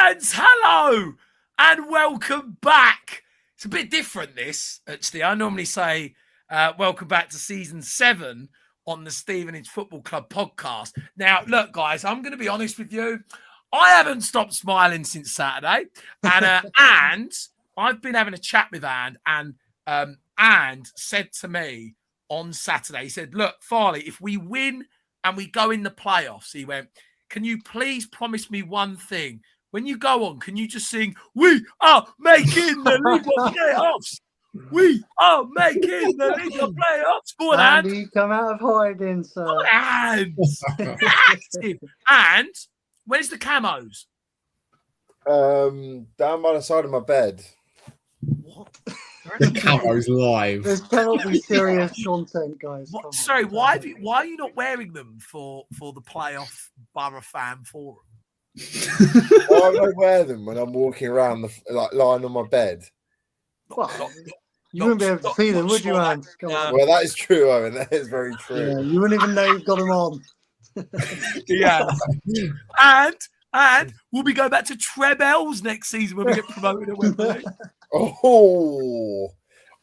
Fans, hello and welcome back. It's a bit different, this, actually. I normally say welcome back to season 7 on the Stevenage Football Club podcast. Now, look, guys, I'm going to be honest with you. I haven't stopped smiling since Saturday. And I've been having a chat with and said to me on Saturday, he said, look, Farley, if we win and we go in the playoffs, he went, can you please promise me one thing? When you go on, can you just sing, we are making the League of Playoffs? We are making the League of Playoffs. Go on, Andy, come out of hiding, sir. Go on, active. And where's the camos? Down by the side of my bed. What? The camo's live. There's penalty serious content, guys. Sorry, why are you not wearing them for the playoff Borough fan forum? Why would I wear them when I'm walking around, lying on my bed? Well, you wouldn't be able to see them, would you, Andy? Well, that is true, Owen. That is very true. Yeah, you wouldn't even know you've got them on. Yeah. And we'll be going back to trebles next season when we get promoted at Wembley. Oh,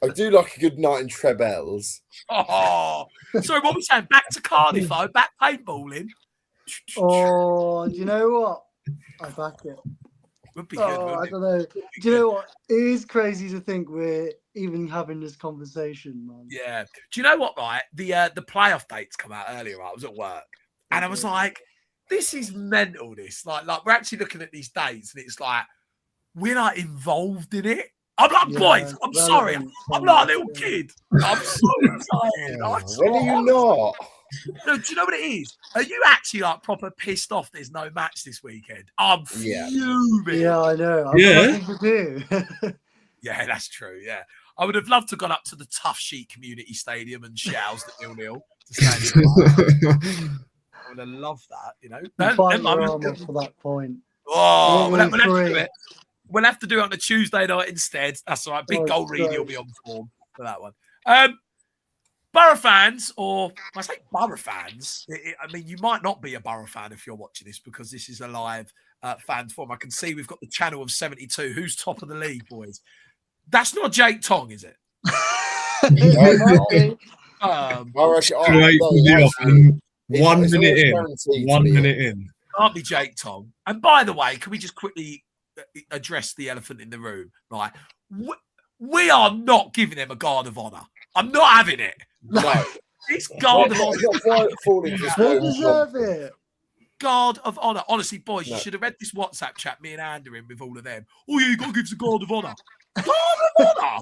I do like a good night in trebles. Oh, sorry, what were we saying? Back to Cardiff, though. Back paintballing. Oh, do you know what? I back it. Would be good. I don't know. Do you know what? It is crazy to think we're even having this conversation, man. Yeah. Do you know what, right? The playoff dates come out earlier, right? I was at work. And I was like, this is mental, this. Like we're actually looking at these dates, and it's like, we're not involved in it. I'm like, boys, I'm sorry. I'm not a little kid. I'm so excited. When are you not? No, do you know what it is? Are you actually like proper pissed off there's no match this weekend? I'm fuming. Yeah, I know. Yeah. Yeah, that's true. Yeah. I would have loved to have gone up to the Tough Sheet Community Stadium and shoused at 0-0 to stand I would have loved that, you know. For that point. Oh, we'll have to do it. We'll have to do it on a Tuesday night instead. That's all right. Big goal Reidy will be on form for that one. Borough fans, or when I say Borough fans, I mean, you might not be a Borough fan if you're watching this because this is a live fan forum. I can see we've got the channel of 72. Who's top of the league, boys? That's not Jake Tong, is it? One minute in. Can't be Jake Tong. And by the way, can we just quickly address the elephant in the room? Right, we are not giving him a guard of honour. I'm not having it. No, it's guard of honour. They deserve it. Guard of honour. Honestly, boys, you should have read this WhatsApp chat me and Andy in with all of them. Oh yeah, you got to give us a guard of honour. Guard of honour.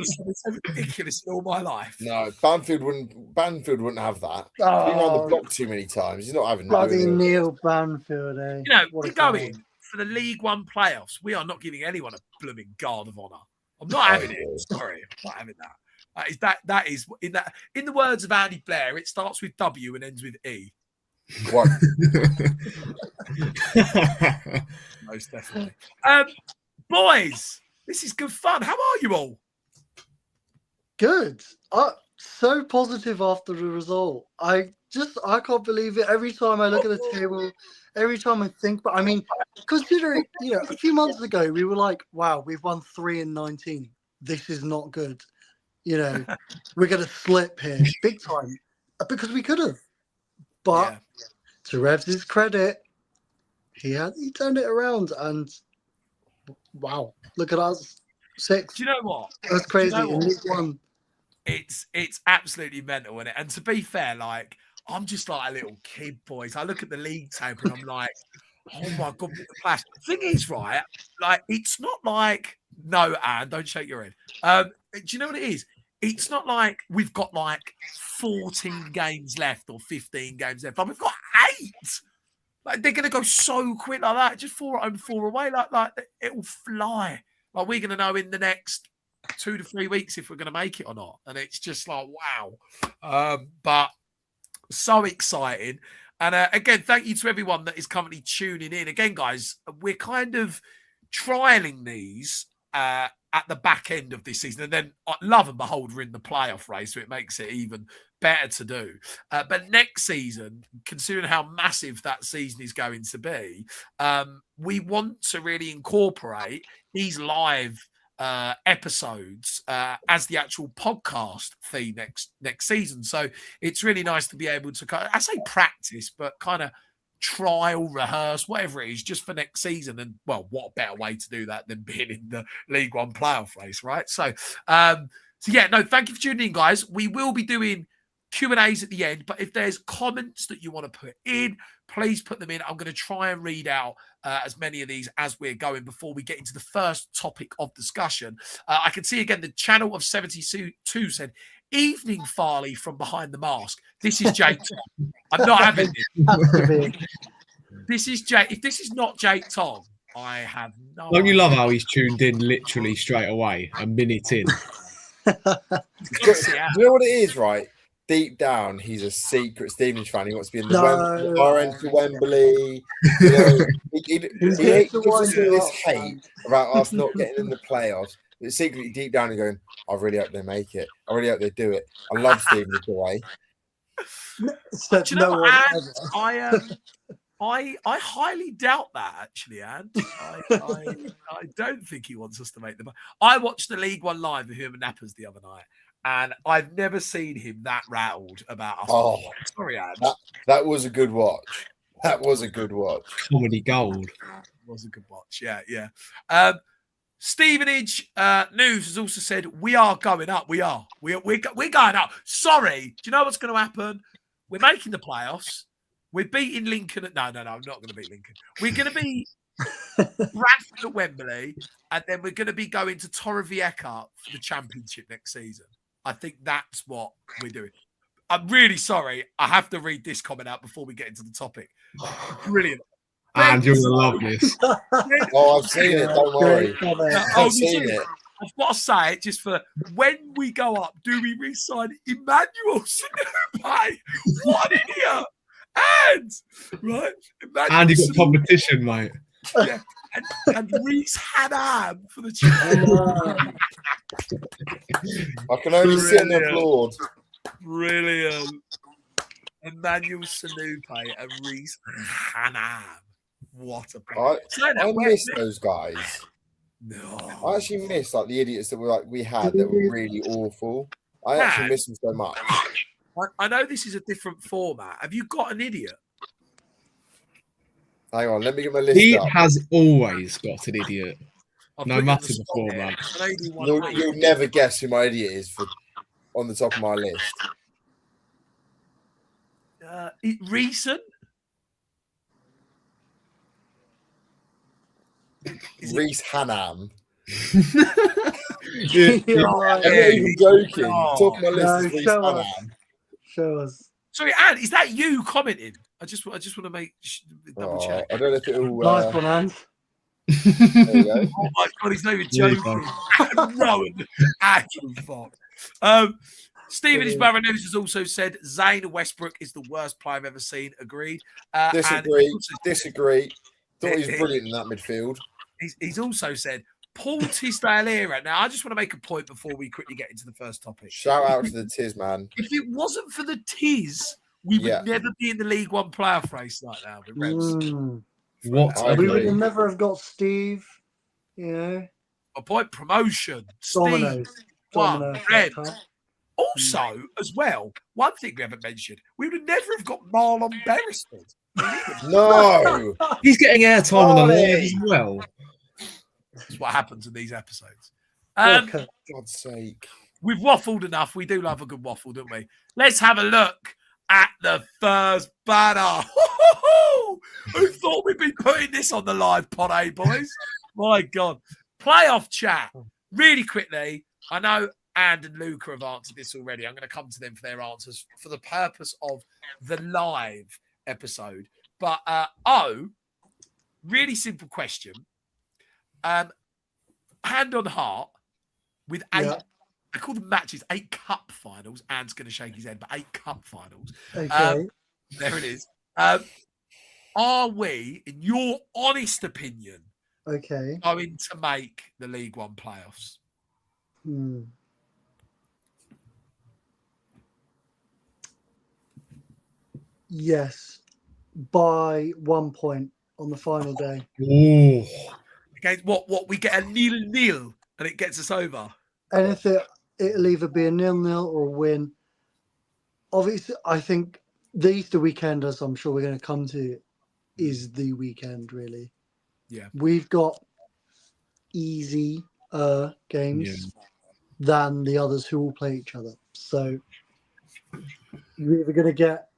It's ridiculous in all my life. No, Banfield wouldn't have that. He's been on the block too many times. He's not having that. Bloody Neil Banfield, eh? You know, we're going for the League One playoffs. We are not giving anyone a blooming guard of honour. I'm not having it. Sorry, I'm not having that. That is in the words of Andy Blair, it starts with W and ends with E. What? Most definitely. Boys, this is good fun. How are you all? Good. So positive after the result. I can't believe it. Every time I look at the table, every time I think, but I mean, considering, a few months ago, we were like, wow, we've won 3 in 19. This is not good. We're going to slip here big time because we could have. But to Revs' credit, he turned it around and wow, look at us. 6. Do you know what? That's crazy. You know in League One. It's absolutely mental, isn't it? And to be fair, like, I'm just like a little kid, boys. I look at the league table and I'm like, oh my God, the clash. The thing is, right, like, it's not like, no, Anne, don't shake your head. Do you know what it is? It's not like we've got like 14 games left or 15 games left. Like, we've got 8. Like, they're going to go so quick like that. Just 4 at home, 4 away. Like it will fly. Like, we're going to know in the next 2 to 3 weeks if we're going to make it or not. And it's just like, wow. But so exciting. And again, thank you to everyone that is currently tuning in. Again, guys, we're kind of trialing these at the back end of this season. And then, love and behold, we're in the playoff race, so it makes it even better to do. But next season, considering how massive that season is going to be, we want to really incorporate these live episodes as the actual podcast theme next season. So it's really nice to be able to, I say practice, but kind of trial, rehearse, whatever it is, just for next season. And well, what a better way to do that than being in the League One playoff race, right? So, yeah, no, thank you for tuning in, guys. We will be doing Q&As at the end, but if there's comments that you want to put in, please put them in. I'm going to try and read out as many of these as we're going before we get into the first topic of discussion. I can see again the channel of 72 said, "Evening Farley from behind the mask." This is Jake. I'm not having it. This is Jake. If this is not Jake Tom, I have no Don't you idea. love how he's tuned in literally straight away, a minute in? Do you know what it is, right? Deep down, he's a secret Stevenage fan. He wants to be in the RN to Wembley. You know, he gives us all this hate about us not getting in the playoffs. But secretly, deep down, he's going, I really hope they make it. I really hope they do it. I love Stevenage away. Do you know what, I highly doubt that, actually, Anne. I don't think he wants us to make them. I watched the League One live with him and Nappers the other night, and I've never seen him that rattled about us. Oh, sorry, Anne. That was a good watch. That was a good watch. Comedy gold. It was a good watch. Yeah. Stevenage News has also said, we are going up. We're going up. Sorry. Do you know what's going to happen? We're making the playoffs. We're beating Lincoln. No, I'm not going to beat Lincoln. We're going to be Bradford at Wembley, and then we're going to be going to Torrevieja for the championship next season. I think that's what we're doing. I'm really sorry. I have to read this comment out before we get into the topic. Brilliant. And you're going to love this. Oh, I've seen it. Don't worry. I've seen it. I've got to say it just for when we go up, do we re-sign Emmanuel Sinupai? What an idiot! And you got competition, mate. Yeah, and Reese Hannam for the championship. I can only sit and applaud. Brilliant. Emmanuel Sinupai and Reese Hannam. What a player. I miss those guys. No. I actually miss like the idiots that we had that were really awful. I actually miss them so much. I know this is a different format. Have you got an idiot? Hang on, let me get my list He up. has always got an idiot. No matter the format. You'll never guess who my idiot is on the top of my list. Recent? Reese Hannam. I'm not even joking. Top of my list is Reese Hannam. Show us. Sorry, Anne, is that you commenting? I just want to make double check. I don't know if it'll. Nice one, Anne. There you go. Oh my god, he's not even joking. Rowan, actual fuck. Stevenage Borough News has also said Zane Westbrook is the worst player I've ever seen. Agreed. Disagree. Thought he was brilliant in that midfield. He's also said Paul Tisdale. Now, I just want to make a point before we quickly get into the first topic. Shout out to the Tiz, man. If it wasn't for the Tiz, we would never be in the League One playoff race like now. What? We would never have got Steve. You know, a point promotion. Dominoes. Red. Also, as well, one thing we haven't mentioned, we would never have got Marlon Beresford. No, he's getting airtime on the live as well. That's what happens in these episodes. for God's sake. We've waffled enough. We do love a good waffle, don't we? Let's have a look at the first banner. Who thought we'd be putting this on the live pod, eh, boys? My God. Playoff chat. Really quickly, I know Anne and Luca have answered this already. I'm going to come to them for their answers for the purpose of the live episode. But, really simple question. Hand on heart, with 8, I call them matches, 8 cup finals. Anne's going to shake his head, but 8 cup finals. Okay. There it is. Are we, in your honest opinion, going to make the League One playoffs? Yes, by 1 point on the final day. Ooh. Against what we get a 0-0 and it gets us over. Anything, it'll either be a 0-0 or a win. Obviously, I think the Easter weekend, as I'm sure we're going to come to, is the weekend, really. Yeah. We've got easy games than the others who will play each other. So we're either going to get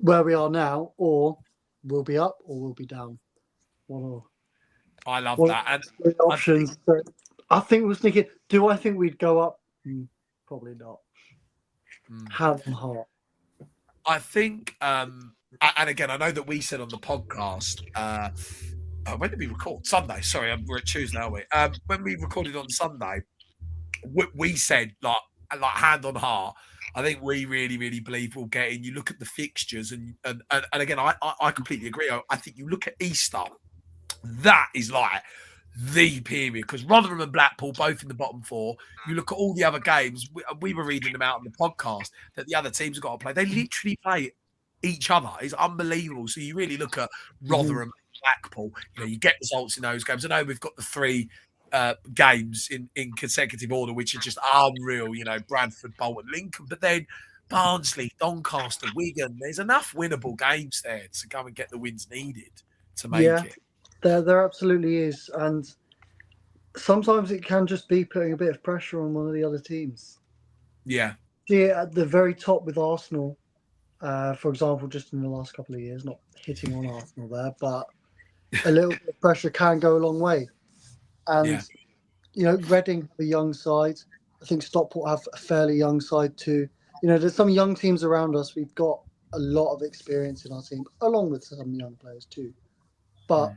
where we are now, or we'll be up or we'll be down. I love One that. And of the options. I think we're thinking, do I think we'd go up? Probably not. Hand on heart. I think, and again, I know that we said on the podcast, when did we record? Sunday. Sorry, we're at Tuesday, aren't we? When we recorded on Sunday, we said, like hand on heart, I think we really, really believe we'll get in. You look at the fixtures, and again, I completely agree. I think you look at Easter, that is like the period, because Rotherham and Blackpool both in the bottom four. You look at all the other games, we were reading them out on the podcast that the other teams have got to play. They literally play each other. It's unbelievable. So you really look at Rotherham and Blackpool, you get results in those games. I know we've got the 3 games in consecutive order, which are just unreal, Bradford, Bolton, Lincoln, but then Barnsley, Doncaster, Wigan, there's enough winnable games there to go and get the wins needed to make it. There absolutely is. And sometimes it can just be putting a bit of pressure on one of the other teams. Yeah. See it at the very top with Arsenal, for example, just in the last couple of years, not hitting on Arsenal there, but a little bit of pressure can go a long way. And, Reading, the young side, I think Stockport have a fairly young side too. There's some young teams around us. We've got a lot of experience in our team, along with some young players too. But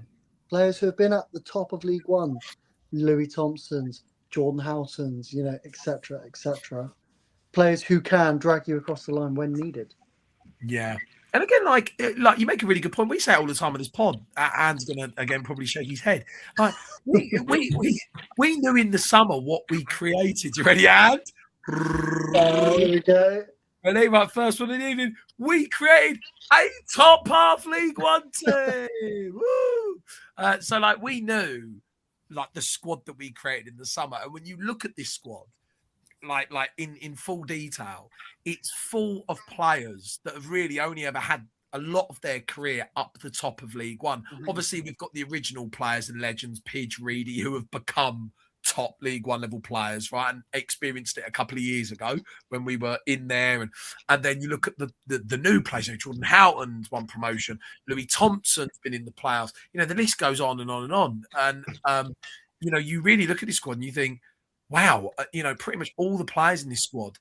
players who have been at the top of League One, Louis Thompson's, Jordan Houghton's, etc. Players who can drag you across the line when needed. Yeah. And again, like you make a really good point. We say it all the time on this pod. Anne's going to, again, probably shake his head. Like, we knew in the summer what we created. You ready, Anne? There we go. Ready? Right, first one in the evening. We created a top half League One team. Woo! So, we knew, the squad that we created in the summer. And when you look at this squad, in full detail, it's full of players that have really only ever had a lot of their career up the top of League One. Obviously, we've got the original players and legends, Pidge, Reidy, who have become top League One level players, right? And experienced it a couple of years ago when we were in there. And then you look at the new players, Jordan Houghton's won promotion, Louis Thompson's been in the playoffs. The list goes on and on and on. And, you really look at this squad and you think, wow, pretty much all the players in this squad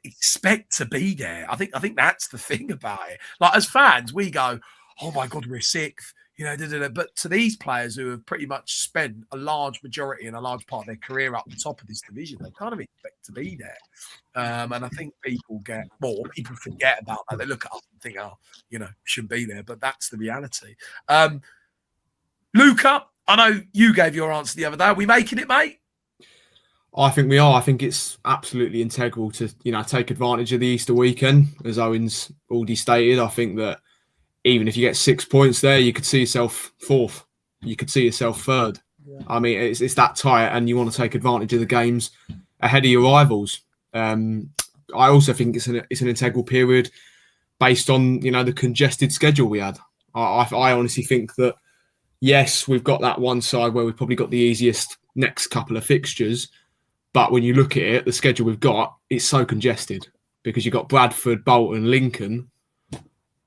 expect to be there. I think that's the thing about it. As fans, we go, oh my God, we're sixth, But to these players who have pretty much spent a large majority and a large part of their career up the top of this division, they kind of expect to be there. And I think people forget about that. They look at us and think, shouldn't be there. But that's the reality. Luca, I know you gave your answer the other day. Are we making it, mate? I think we are. I think it's absolutely integral to, take advantage of the Easter weekend. As Owen's already stated, I think that even if you get 6 points there, you could see yourself fourth. You could see yourself third. Yeah. I mean, it's that tight, and you want to take advantage of the games ahead of your rivals. I also think it's an integral period based on, the congested schedule we had. I honestly think that, yes, we've got that one side where we've probably got the easiest next couple of fixtures. But when you look at it, the schedule we've got, it's so congested because you've got Bradford, Bolton, Lincoln,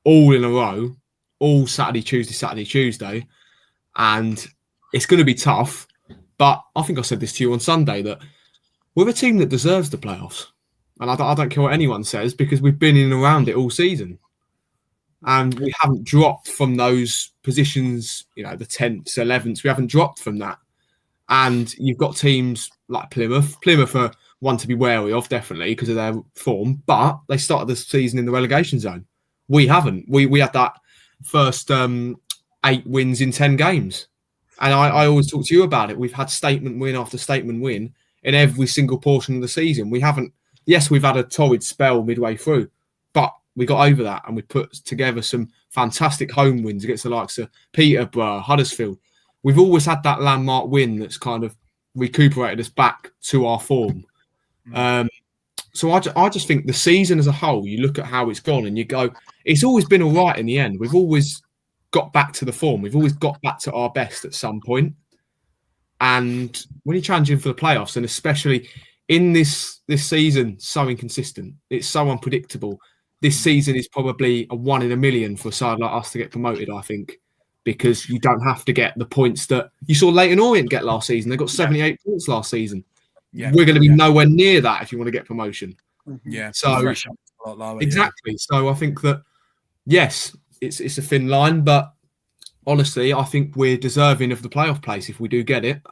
all in a row, all Saturday, Tuesday. And it's going to be tough. But I think I said this to you on Sunday, that we're a team that deserves the playoffs. And I don't care what anyone says, because we've been in and around it all season. And we haven't dropped from those positions, the 10th, 11th. We haven't dropped from that. And you've got teams like Plymouth. Plymouth are one to be wary of, definitely, because of their form. But they started the season in the relegation zone. We haven't. We had that first 8 wins in 10 games. And I always talk to you about it. We've had statement win after statement win in every single portion of the season. We haven't. Yes, we've had a torrid spell midway through, but we got over that and we put together some fantastic home wins against the likes of Peterborough, Huddersfield. We've always had that landmark win that's kind of recuperated us back to our form. So I just think the season as a whole, you look at how it's gone and you go, it's always been all right in the end. We've always got back to the form. We've always got back to our best at some point. And when you're challenging for the playoffs, and especially in this season, so inconsistent, it's so unpredictable. This season is probably a 1 in a million for a side like us to get promoted, I think, because you don't have to get the points that you saw Leyton Orient get last season. They got 78 points last season. Yeah. We're going to be nowhere near that if you want to get promotion. Yeah. So exactly. So I think that, yes, it's a thin line, but honestly, I think we're deserving of the playoff place if we do get it.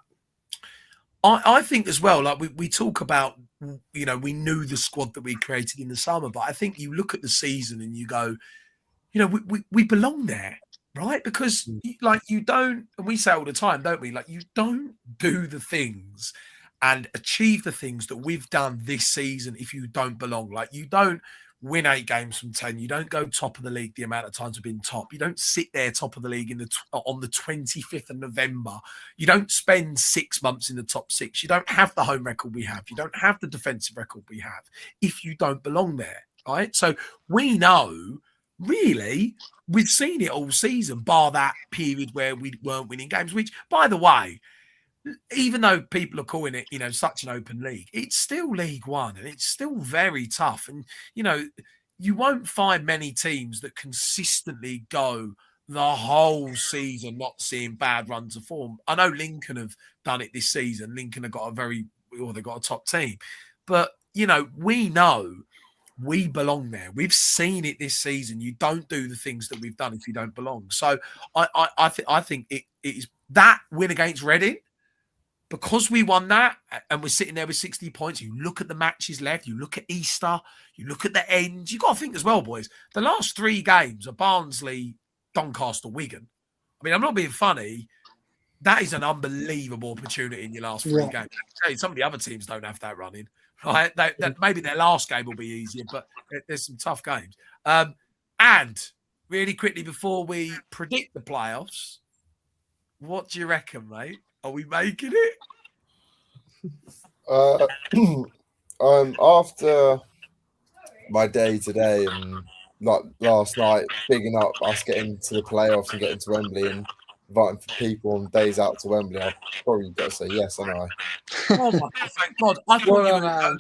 I think as well, like we talk about, we knew the squad that we created in the summer, but I think you look at the season and you go, we belong there, right? Because like you don't, and we say all the time, don't we? Like you don't do the things and achieve the things that we've done this season if you don't belong. Like you don't win 8 games from 10. You don't go top of the league the amount of times we've been top. You don't sit there top of the league on the 25th of November. You don't spend 6 months in the top 6. You don't have the home record we have. You don't have the defensive record we have if you don't belong there, right? So we know, really, we've seen it all season, bar that period where we weren't winning games, which, by the way, even though people are calling it, such an open league, it's still League One and it's still very tough. And, you won't find many teams that consistently go the whole season not seeing bad runs of form. I know Lincoln have done it this season. Lincoln have got they've got a top team. But, we know we belong there. We've seen it this season. You don't do the things that we've done if you don't belong. So I think it is that win against Reading. Because we won that and we're sitting there with 60 points, you look at the matches left, you look at Easter, you look at the end. You've got to think as well, boys, the last 3 games are Barnsley, Doncaster, Wigan. I mean, I'm not being funny. That is an unbelievable opportunity in your last 3 games. Some of the other teams don't have that running. Right? Maybe their last game will be easier, but there's some tough games. And really quickly, before we predict the playoffs, what do you reckon, mate? Are we making it? After my day today and like last night, bigging up us getting to the playoffs and getting to Wembley and inviting people on days out to Wembley, I've probably got to say yes, haven't I? Oh my God, thank God. I thought you were going to go.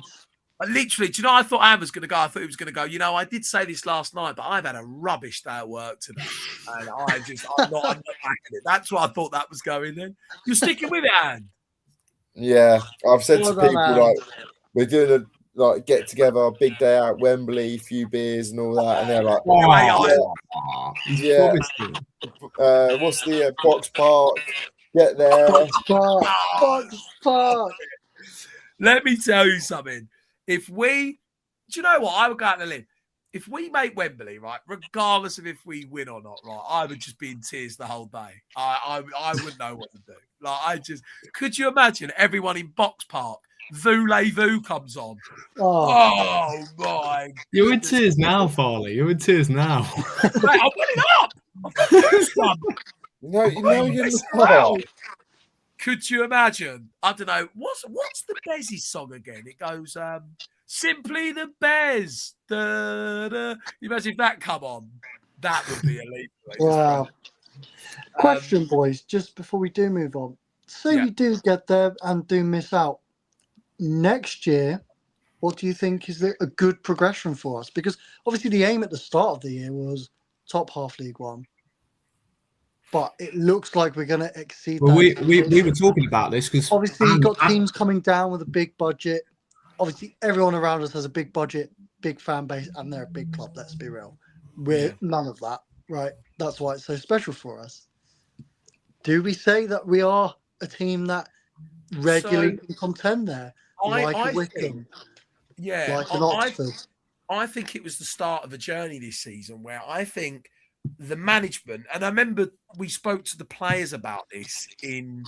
Literally, do you know, I thought Anne was going to go. I thought he was going to go. I did say this last night, but I've had a rubbish day at work today. And I'm not backing it. That's why I thought that was going then. You're sticking with it, Anne? Yeah. I've said to people, like, we're doing a get together, a big day out at Wembley, a few beers and all that. And they're like, what's the Box Park? Get there. Box Park. Let me tell you something. Do you know what? I would go out on a limb. If we make Wembley, right, regardless of if we win or not, right, I would just be in tears the whole day. I wouldn't know what to do. Like, could you imagine everyone in Box Park? Voulez-vous comes on. Oh my! You're in tears now, Farley. You're in tears now. Mate, I'm putting up. You're not. Could you imagine? I don't know. What's the Bezzy song again? It goes, Simply the Bez. You imagine if that come on? That would be elite. Wow. Question, boys, just before we do move on. Say we do get there and do miss out. Next year, what do you think is a good progression for us? Because obviously the aim at the start of the year was top half League One. But it looks like we're going to exceed that. We were talking about this because obviously you've got teams coming down with a big budget. Obviously, everyone around us has a big budget, big fan base, and they're a big club. Let's be real. We're none of that, right? That's why it's so special for us. Do we say that we are a team that regularly can contend there, like a Wickham, like an Oxford? I think it was the start of a journey this season where I think the management, and I remember we spoke to the players about this in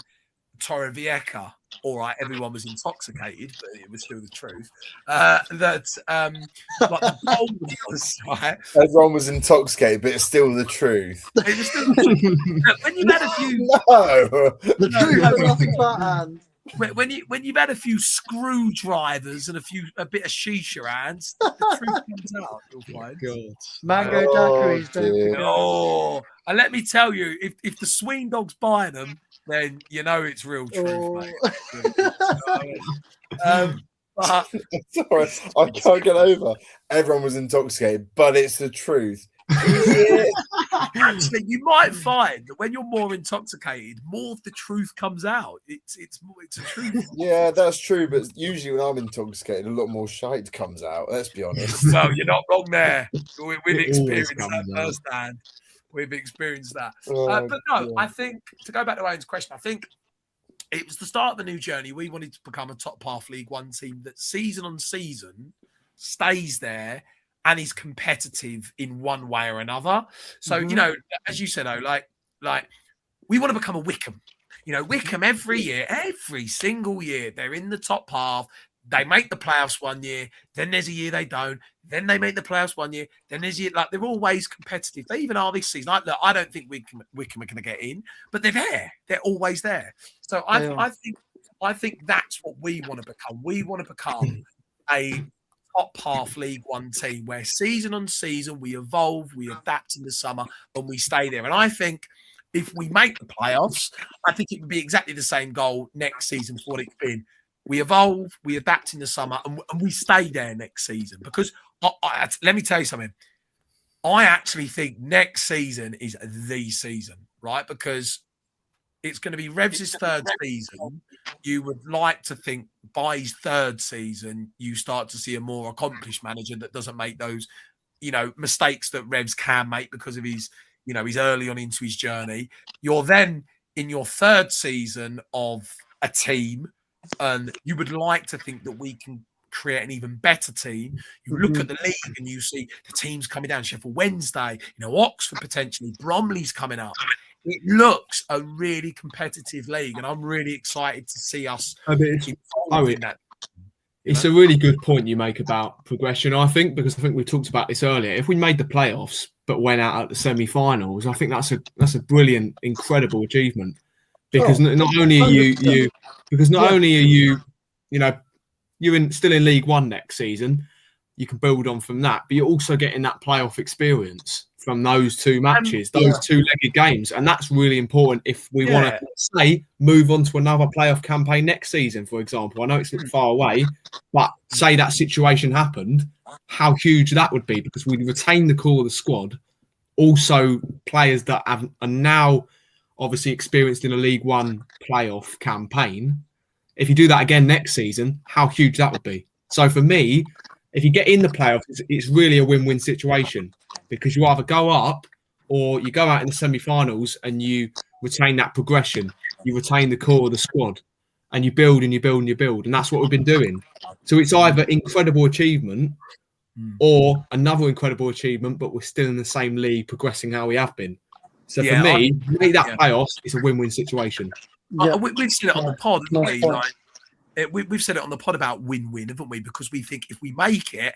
Torrevieja, all right, everyone was intoxicated, but it was still the truth. Like the goal was right. Everyone was intoxicated, but it's still the truth. It was still the truth. When you've had a few, No. The truth, but nothing but and. when you've had a few screwdrivers and a bit of shisha hands, the truth comes out. You'll find. God. Mango daiquiris, don't dear. forget. Oh, and let me tell you, if the swing dog's buying them, then you know it's real truth, mate. But Sorry, I can't get over. Everyone was intoxicated, but it's the truth. actually, you might find that when you're more intoxicated, more of the truth comes out. It's a truth. Yeah, that's true. But usually when I'm intoxicated, a lot more shite comes out. Let's be honest. Well, you're not wrong there. We've It experienced always that comes out. firsthand. We've experienced that. Oh, But no, God. I think to go back to Owen's question, I think it was the start of a new journey. We wanted to become a top half League One team that season on season stays there and is competitive in one way or another. So, you know, as you said, like we want to become a Wickham. You know, Wickham every single year, they're in the top half. They make the playoffs one year, then there's a year they don't. Then they make the playoffs one year, then there's a year, like they're always competitive. They even are this season. Look, I don't think Wickham are going to get in, but they're there. They're always there. So I think that's what we want to become. We want to become a top half League One team where season on season we evolve, we adapt in the summer, and we stay there. And I think if we make the playoffs, I think it would be exactly the same goal next season for what it's been. We evolve, we adapt in the summer, and we stay there next season. Because let me tell you something. I actually think next season is the season, right? Because it's going to be Revs' third season. You would like to think by his third season, you start to see a more accomplished manager that doesn't make those, mistakes that Revs can make because of his, he's early on into his journey. You're then in your third season of a team, and you would like to think that we can create an even better team. You look at the league and you see the teams coming down. Sheffield Wednesday, Oxford potentially, Bromley's coming up. It looks a really competitive league, and I'm really excited to see us involved in that. It's a really good point you make about progression, I think, because I think we talked about this earlier. If we made the playoffs but went out at the semi-finals, I think that's a brilliant, incredible achievement. Because not only are you you're still in League One next season, you can build on from that, but you're also getting that playoff experience from those two matches, those two-legged games, and that's really important if we want to move on to another playoff campaign next season, for example. I know it's a bit far away, but say that situation happened, how huge that would be, because we'd retain the core of the squad, also players that are now obviously experienced in a League One playoff campaign. If you do that again next season, how huge that would be. So for me, if you get in the playoffs, it's really a win-win situation, because you either go up or you go out in the semi-finals and you retain that progression. You retain the core of the squad and you build and you build and you build. And that's what we've been doing. So it's either incredible achievement or another incredible achievement, but we're still in the same league progressing how we have been. So for me, make that playoffs, it's a win-win situation. Yeah. We've said it on the pod, haven't we? We've said it on the pod about win-win, haven't we? Because we think if we make it,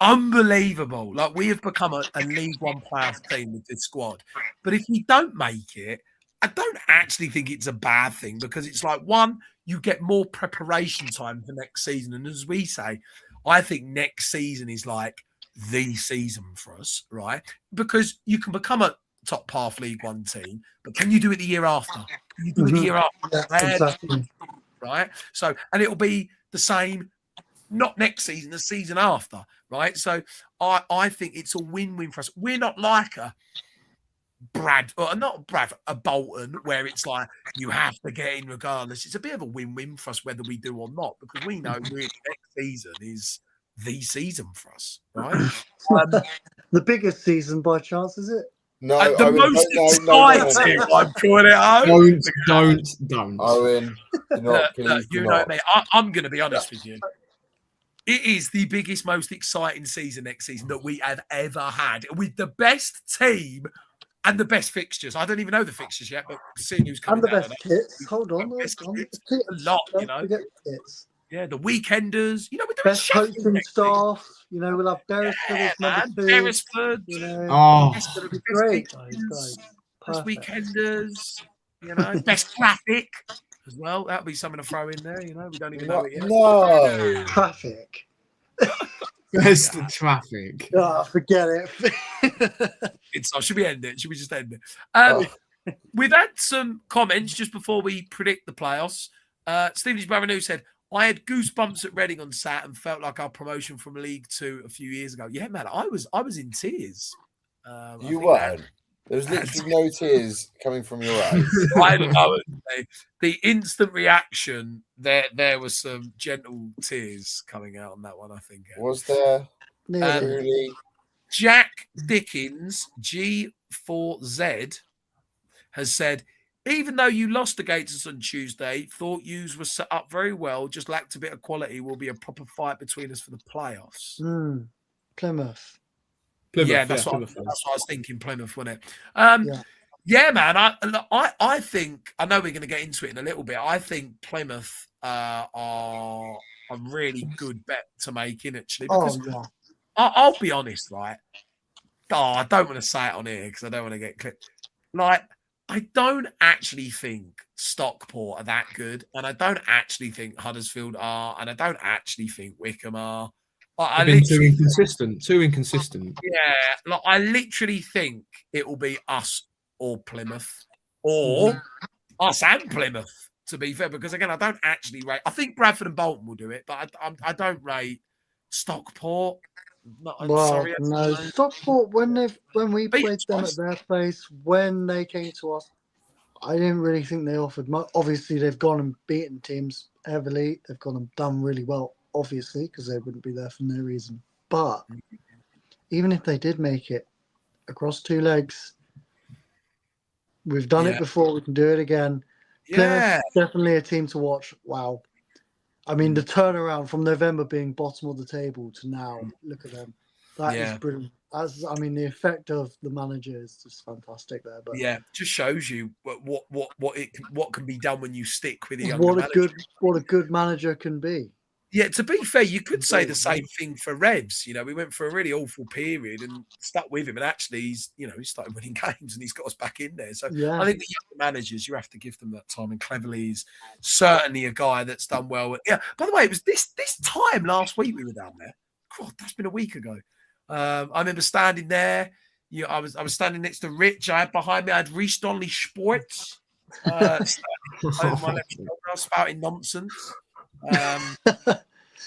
unbelievable. Like, we have become a League One playoff team with this squad. But if we don't make it, I don't actually think it's a bad thing, because it's like, one, you get more preparation time for next season. And as we say, I think next season is like the season for us, right? Because you can become a top half League One team, but can you do it the year after? Can you do it the year after? Yeah, exactly. Right? So, and it'll be the same, not next season, the season after, right? So I think it's a win-win for us. We're not like a Bolton, where it's like you have to get in regardless. It's a bit of a win-win for us whether we do or not, because we know really next season is the season for us, right? The biggest season by chance, is it? No, the most exciting. I'm calling it out. Don't. Owen, you know me. I'm going to be honest with you. It is the biggest, most exciting season next season that we have ever had, with the best team And the best fixtures. I don't even know the fixtures yet, but seeing who's coming And the down. best kits. Hold on. Best Hold on. kits, Kits. a lot, you Don't know. forget kits. Yeah, the weekenders. You know, we're doing Best Sheffield coaching next week. staff. You know, we'll have Beresford Yeah, as number man. 2. Beresford. You know, Oh, Best it'll be great, guys. fixtures, best Perfect. weekenders. You know, best traffic as well. That'll be something to throw in there. You know, we don't even know it yet. No. Traffic. best traffic. Oh, forget it. Should we end it? Should we just end it? We've had some comments just before we predict the playoffs. Stephen's brother New said, I had goosebumps at Reading on Sat and felt like our promotion from League Two a few years ago. Yeah, man, I was in tears. You weren't. There was literally no tears coming from your eyes. I don't know. The instant reaction, there was some gentle tears coming out on that one, I think. Was there? Really? Jack Dickens, G4Z, has said, even though you lost against us on Tuesday, thought yous were set up very well, just lacked a bit of quality, will be a proper fight between us for the playoffs. Plymouth. Yeah, that's what I was thinking, Plymouth, wasn't it? Yeah, man, I think, I know we're going to get into it in a little bit, I think Plymouth are a really good bet to make in, actually, because I'll be honest, right? I don't want to say it on here because I don't want to get clipped. Like, I don't actually think Stockport are that good, and I don't actually think Huddersfield are, and I don't actually think Wickham are. I've been too inconsistent. Yeah, like I literally think it will be us or Plymouth, or us and Plymouth. To be fair, because again, I don't actually rate. I think Bradford and Bolton will do it, but I don't rate Stockport. Sorry, no. Stockport, when we played them at their place, when they came to us, I didn't really think they offered much. Obviously, they've gone and beaten teams heavily. They've gone and done really well, obviously, because they wouldn't be there for no reason. But even if they did make it across 2 legs, we've done it before. We can do it again. Yeah, definitely a team to watch. Wow. I mean, the turnaround from November being bottom of the table to now, look at them. That is brilliant. The effect of the manager is just fantastic there. But just shows you what can be done when you stick with the younger manager. What a good manager can be. Yeah, to be fair, you could say the same thing for Revs. You know, we went for a really awful period and stuck with him, and actually, he started winning games and he's got us back in there. So I think the younger managers, you have to give them that time. And Cleverley is certainly a guy that's done well. Yeah. By the way, it was this time last week we were down there. God, that's been a week ago. I remember standing there. I was standing next to Rich. I had behind me, I had Reece Donley Sports. Over my left shoulder, I was spouting nonsense.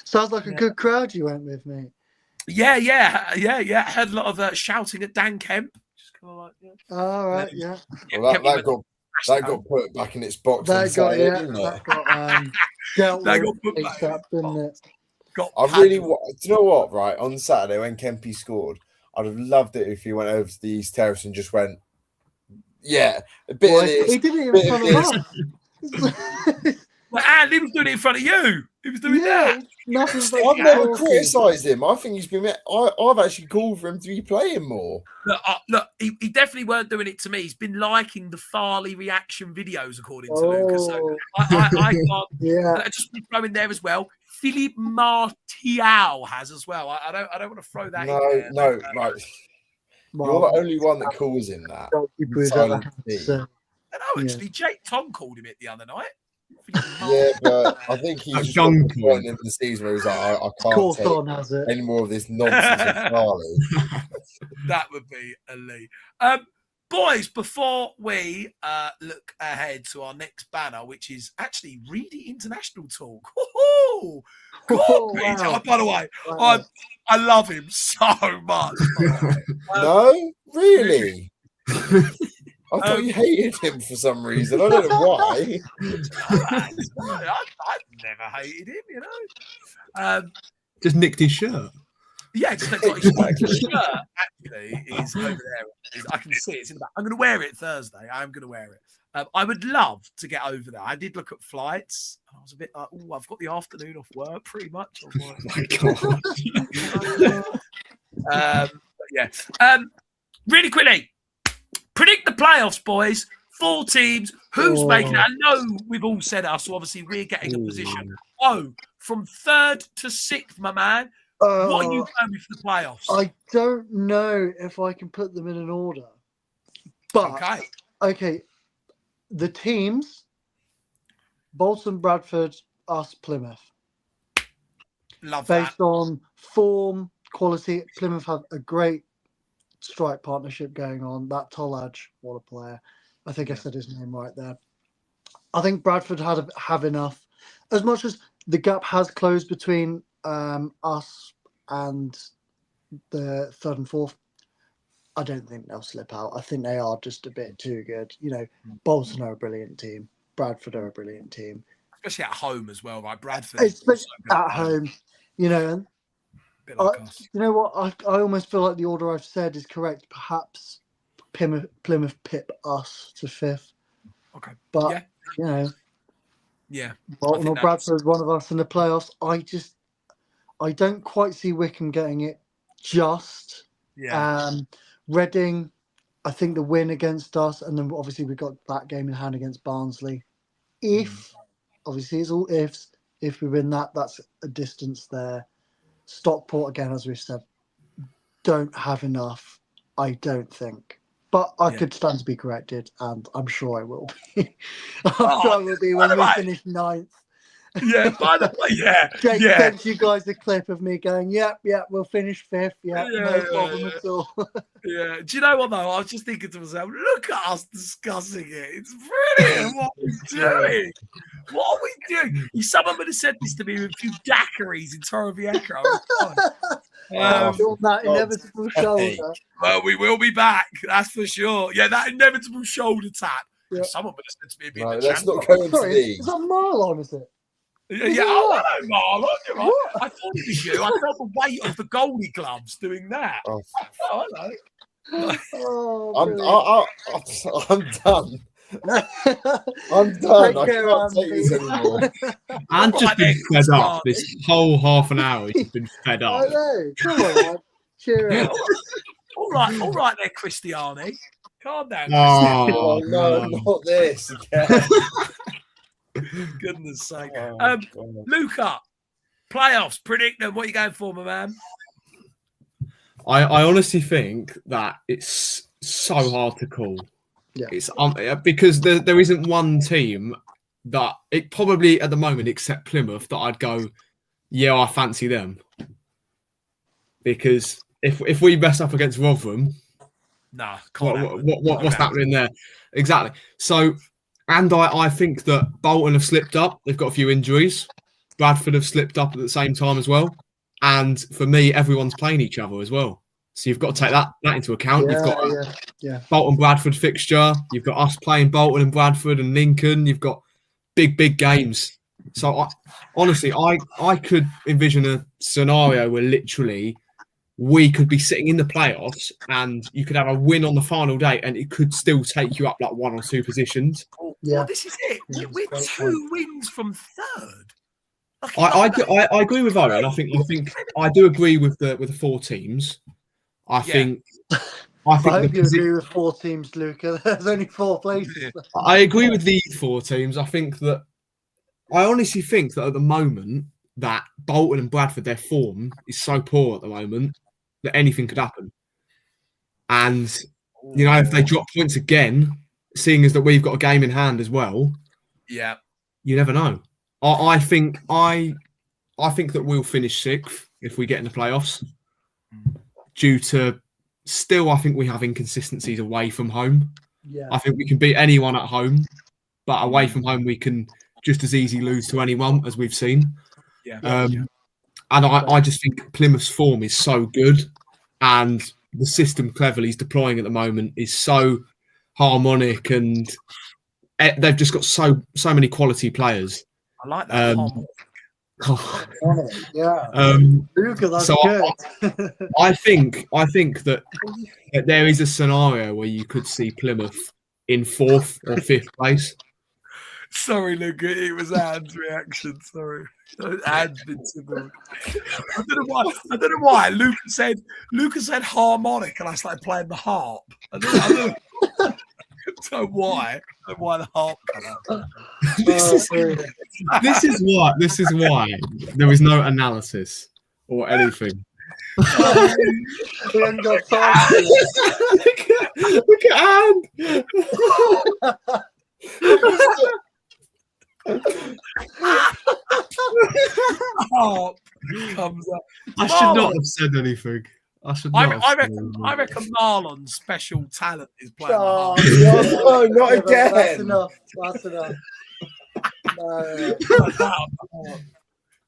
Sounds like a good crowd you went with, mate. Yeah. Had a lot of shouting at Dan Kemp. Just kind of like, all right, Well, that got put back in its box. That got put back, didn't it? Do you know what? Right, on Saturday when Kempy scored, I'd have loved it if he went over to the East Terrace and just went, a bit of this. He did it in front of us. And he was doing it in front of you. He was doing that. I've never criticised him. I think he's been. I've actually called for him to be playing more. Look, he definitely weren't doing it to me. He's been liking the Farley reaction videos, according to Luca. So I can't. Just throw in there as well. Philippe Martial has as well. I don't want to throw that in there. No, like you're the only one that calls him that. Actually, Jake Tom called him it the other night. Yeah, but I think he's just got the point in the season where he's like, I can't take any more of this nonsense of Farley. That would be elite. Boys, before we look ahead to our next banner, which is actually Reidy International Talk. Wow. By the way, I love him so much. No, really? I thought you hated him for some reason. I don't know why. I've never hated him, you know. Just nicked his shirt. Yeah, just nicked his shirt. Actually, is over there. I can see it. It's in the back. I'm going to wear it Thursday. I'm going to wear it. I would love to get over there. I did look at flights. I was a bit like, I've got the afternoon off work, pretty much. Oh my God. Really quickly. Predict the playoffs, boys. 4 teams. Who's making it? I know we've all said us, so obviously we're getting a position. Oh, from 3rd to 6th, my man. What are you going with for the playoffs? I don't know if I can put them in an order. But, okay. The teams, Bolton, Bradford, us, Plymouth. Love that. Based on form, quality, Plymouth have a great strike partnership going on. That Tolaj, what a player. I think I said his name right there. I think Bradford have enough. As much as the gap has closed between us and the 3rd and 4th, I don't think they'll slip out. I think they are just a bit too good. You know, Bolton are a brilliant team. Bradford are a brilliant team. Especially at home as well, right? Bradford. Especially at home, you know. Like you know what? I almost feel like the order I've said is correct. Perhaps Plymouth pip us to 5th. Okay. But, you know. Yeah. Bolton or Bradford, one of us in the playoffs. I don't quite see Wickham getting it just. Yeah. Reading, I think the win against us, and then obviously we've got that game in hand against Barnsley. Obviously it's all ifs, if we win that, that's a distance there. Stockport, again, as we've said, don't have enough, I don't think. But I could stand to be corrected, and I'm sure I will be. I'm sure I will be when we finish 9th. Yeah, by the way, Jake sent you guys a clip of me going, yep, we'll finish 5th. No problem at all. Yeah. Do you know what, though? I was just thinking to myself, look at us discussing it. It's brilliant. What are we doing? What are we doing? Someone would have said this to me with a few daiquiris in Torrevieja. That inevitable shoulder. Well, we will be back. That's for sure. Yeah, that inevitable shoulder tap. Yeah. Someone would have said to me, let's not go into these. Is that Marlon, is it? Hello, Marlon. You're right. I thought it was you. I felt the weight of the goalie gloves doing that. Hello. I'm done. I'm done. I can't take this anymore. And just been fed up. This whole half an hour, he's been fed up. I know. Come on, cheer up. All right there, Cristiani. Calm down. Oh, no, not this again. Goodness sake. Luca, playoffs, predict them. What are you going for, my man? I honestly think that it's so hard to call. Yeah. It's because there isn't one team that it probably at the moment, except Plymouth, that I'd go, yeah, I fancy them. Because if we mess up against Rotherham, what's happening there? Exactly. So, and I think that Bolton have slipped up. They've got a few injuries. Bradford have slipped up at the same time as well. And for me, everyone's playing each other as well. So you've got to take that into account. You've got Bolton Bradford fixture. You've got us playing Bolton and Bradford and Lincoln. You've got big games. So honestly, I could envision a scenario where literally we could be sitting in the playoffs and you could have a win on the final day and it could still take you up like 1 or 2 positions. Well, this is it. We're 2 wins from 3rd. I agree with Owen. I think I do agree with the 4 teams. I hope you agree with 4 teams, Luca. There's only 4 places. I agree with these 4 teams. I honestly think that at the moment that Bolton and Bradford, their form is so poor at the moment that anything could happen. And if they drop points again, seeing as that we've got a game in hand as well, you never know. I think that we'll finish 6th if we get in the playoffs. Due to still, I think we have inconsistencies away from home. Yeah. I think we can beat anyone at home, but away from home we can just as easily lose to anyone as we've seen. And I just think Plymouth's form is so good, and the system cleverly he's deploying at the moment is so harmonic, and they've just got so many quality players. I like that. Luca, that's so good. I think that there is a scenario where you could see Plymouth in 4th or 5th place. Sorry, Luca. It was Anne's reaction. Sorry. Anne's been tickled. I don't know why. Luca said harmonic, and I started playing the harp. I don't know why. I don't know why the harp came out. This is why there was no analysis or anything. We haven't got time for it. Look at Harp comes up. I should not have said anything. I reckon Marlon's special talent is playing the harp. No, not again. That's enough. No.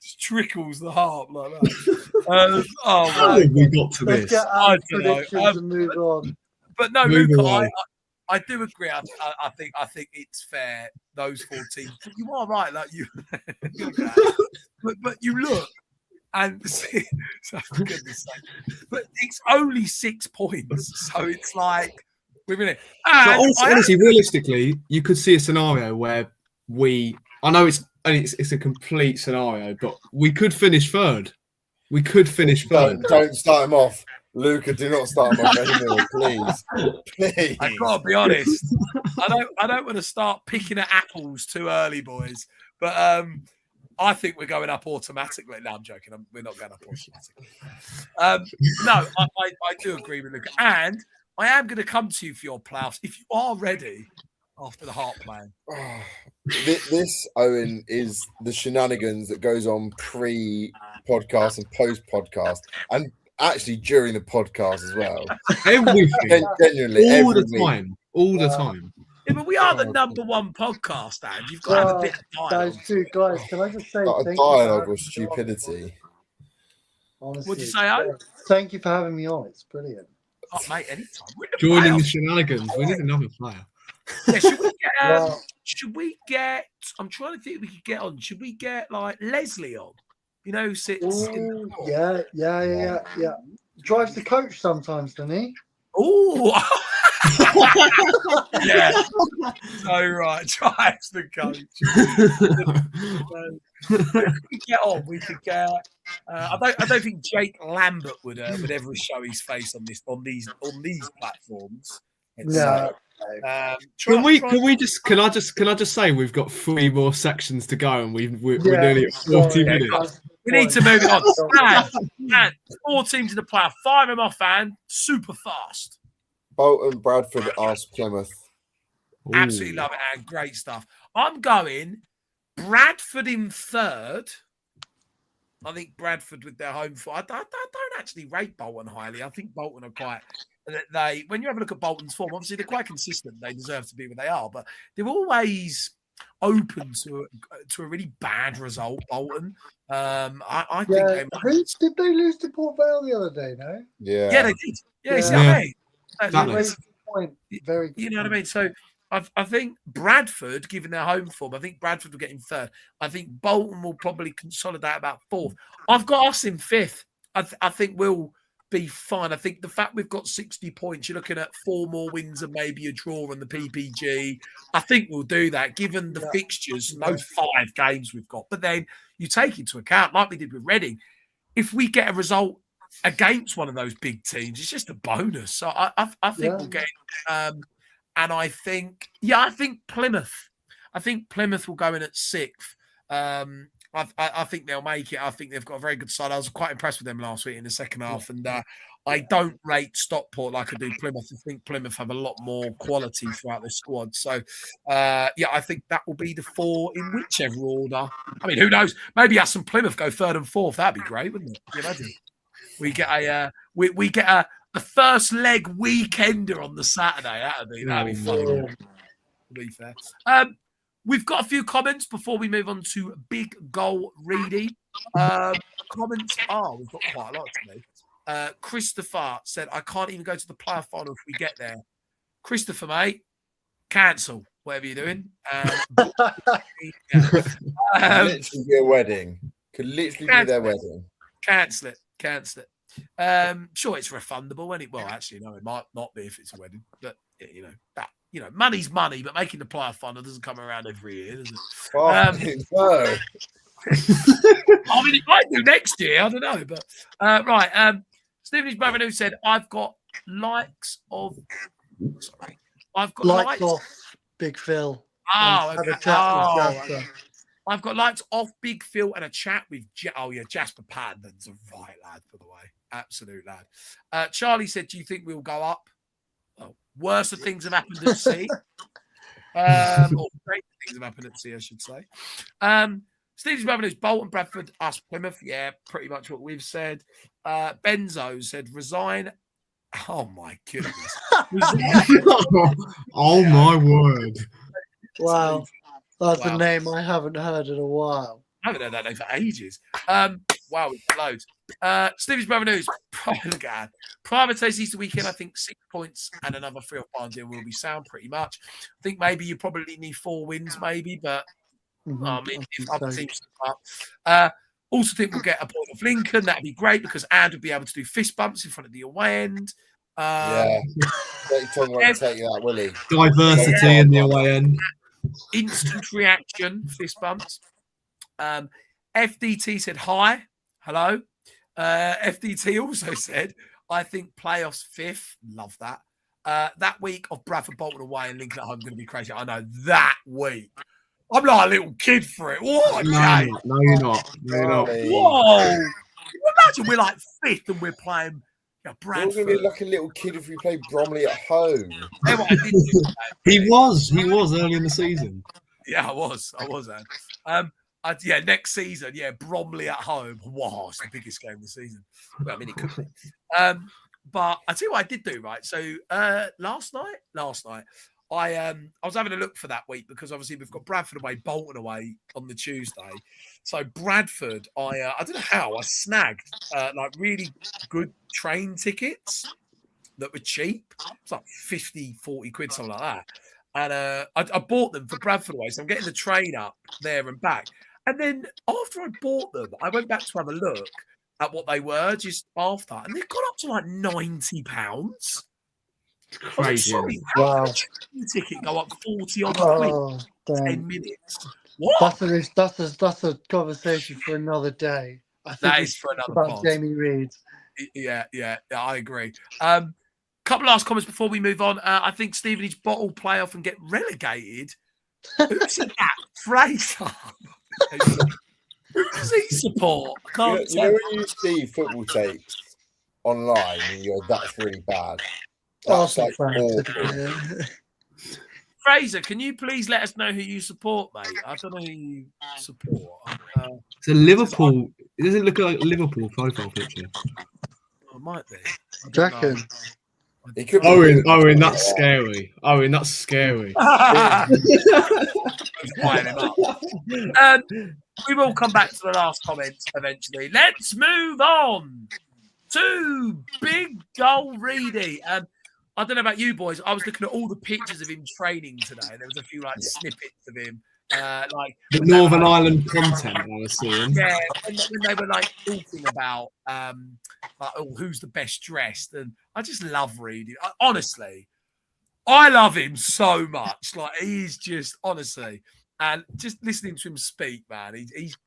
Just trickles the harp like that. How have we got to Let's this? get I our don't know. predictions and move on. But no, Move Luca, away. I do agree. I think it's fair. Those 4 teams. But you are right. Like you, but you look and see. So for goodness sake, but it's only 6 points. So it's like we're in it. Honestly, realistically, you could see a scenario where I know it's a complete scenario, but we could finish third. We could finish third. Don't start him off. Luca, do not start him off anymore, please. Please. I've got to be honest. I don't want to start picking at apples too early, boys. But I think we're going up automatically. No, I'm joking. We're not going up automatically. No, I do agree with Luca. And I am going to come to you for your playoffs if you are ready after the heart playing. This, Owen, is the shenanigans that goes on pre-podcast and post-podcast. And actually during the podcast as well. Everything. Genuinely, all every the week. time. All the time. Yeah, but we are the number 1 podcast, and you've got to have a bit of dialogue. Those 2 guys, can I just say Not a thank you for dialogue having or me stupidity. on? Honestly, What'd you say, Owen? Thank you for having me on. It's brilliant. Oh, mate, anytime. Joining the shenanigans. We need another player. Yeah, should we get? I'm trying to think if we could get on. Should we get like Leslie on? You know, who sits in the court? Yeah. Drives the coach sometimes, doesn't he? Oh, yeah. So right, drives the coach. We get on. We could get. I don't think Jake Lambert would ever show his face on these platforms. No. Can I just say we've got 3 more sections to go and we're nearly at 40 minutes. We need to move it on. And 4 teams in the playoff. 5 of them off, and super fast. Bolton, Bradford, Arsenal, Plymouth. Absolutely love it, and great stuff. I'm going Bradford in 3rd. I think Bradford with their home form. I don't actually rate Bolton highly. I think Bolton are quite. When you have a look at Bolton's form, obviously they're quite consistent. They deserve to be where they are, but they're always open to a really bad result. Bolton. I think they might. Did they lose to Port Vale the other day? No. Yeah, they did. Yeah, see what I mean? Point. Very. You know what I mean? So I think Bradford, given their home form, I think Bradford will get in 3rd. I think Bolton will probably consolidate about 4th. I've got us in 5th. I think we'll be fine. I think the fact we've got 60 points, you're looking at 4 more wins and maybe a draw on the PPG. I think we'll do that, given the fixtures and those 5 games we've got. But then you take into account, like we did with Reading, if we get a result against one of those big teams, it's just a bonus. So I think we'll get and I think Plymouth. I think Plymouth will go in at 6th. I think they'll make it. I think they've got a very good side. I was quite impressed with them last week in the second half. And I don't rate Stockport like I do Plymouth. I think Plymouth have a lot more quality throughout the squad. So, I think that will be the 4 in whichever order. I mean, who knows? Maybe us and Plymouth go 3rd and 4th. That'd be great, wouldn't it? Can you imagine? We get a first leg weekender on the Saturday. That'd be fun. To be fair. We've got a few comments before we move on to Big Goal Reidy. Comments we've got quite a lot today. Christopher said, I can't even go to the playoff final if we get there. Christopher, mate, cancel whatever you're doing. Literally be a wedding. Could literally be their wedding. Cancel it. Sure, it's refundable. Well, actually, no, it might not be if it's a wedding, but you know you know, money's money, but making the playoff final doesn't come around every year, does it? No. I mean, it might do next year. I don't know, but right. Stephen's brother who said, "I've got likes of." Sorry, I've got Likes likes off Big Phil. Oh, Had a okay. chat with Oh, Jasper. okay. I've got likes off Big Phil and a chat with Jasper Patton's a right lad, by the way. Absolute lad. Charlie said, "Do you think we'll go up?" Well, worse things have happened at sea. Or great things have happened at sea, I should say. Steve's brother is Bolton, Bradford, us, Plymouth. Yeah, pretty much what we've said. Benzo said, "Resign." Oh my goodness. Oh my word. Wow. That's a name I haven't heard in a while. I haven't heard that name for ages. Wow, we've got loads. Stevie's brother news. Private's Easter weekend, I think 6 points and another 3 or 5 deal will be sound pretty much. I think maybe you probably need 4 wins, maybe, but I mean, if other teams step up. Also think we'll get a point of Lincoln. That'd be great because Anne would be able to do fist bumps in front of the away end. Yeah. Tongue won't take that, will he? Diversity in the away end. Instant reaction, fist bumps. FDT said hi. Hello. FDT also said, I think playoffs 5th. Love that. That week of Bradford, Bolton away and Lincoln at home is going to be crazy. I know that week. I'm like a little kid for it. What? No, you're not. No, you're not. Whoa. Imagine we're like 5th and we're playing Bradford. You're going to be like a little kid if we play Bromley at home. He was early in the season. Yeah, I was. Yeah, next season, Bromley at home. Wow, it's the biggest game of the season. Well, I mean, it could be. But I tell you what I did do, right? So last night, I was having a look for that week because obviously we've got Bradford away, Bolton away on the Tuesday. So Bradford, I don't know how I snagged like really good train tickets that were cheap. It's like 50, 40 quid, something like that. And I bought them for Bradford away. So I'm getting the train up there and back. And then after I bought them, I went back to have a look at what they were just after. And they've gone up to like £90. Crazy. Sorry, wow. Ticket go up 40 on 10 minutes. What? That's a conversation for another day. I think that is for another about Jamie Reid. Yeah, I agree. Couple last comments before we move on. I think Stevenage bottle play off and get relegated. Who said that? Fraser. Who does he support? I can't you know when you see football tapes online and you're that's really bad. That's like awful. Fraser, can you please let us know who you support, mate? I don't know who you support. It's a Liverpool. It doesn't look like a Liverpool profile picture. It might be. Reckon. Owen, that's scary. Owen, that's scary. We will come back to the last comments eventually. Let's move on to Big Goal Reidy. I don't know about you boys. I was looking at all the pictures of him training today. There was a few snippets of him. Like the Northern Ireland content I was seeing. Yeah, when they were like talking about who's the best dressed, and I just love Reidy. Honestly, I love him so much. Like he's just honestly, and just listening to him speak, man, he's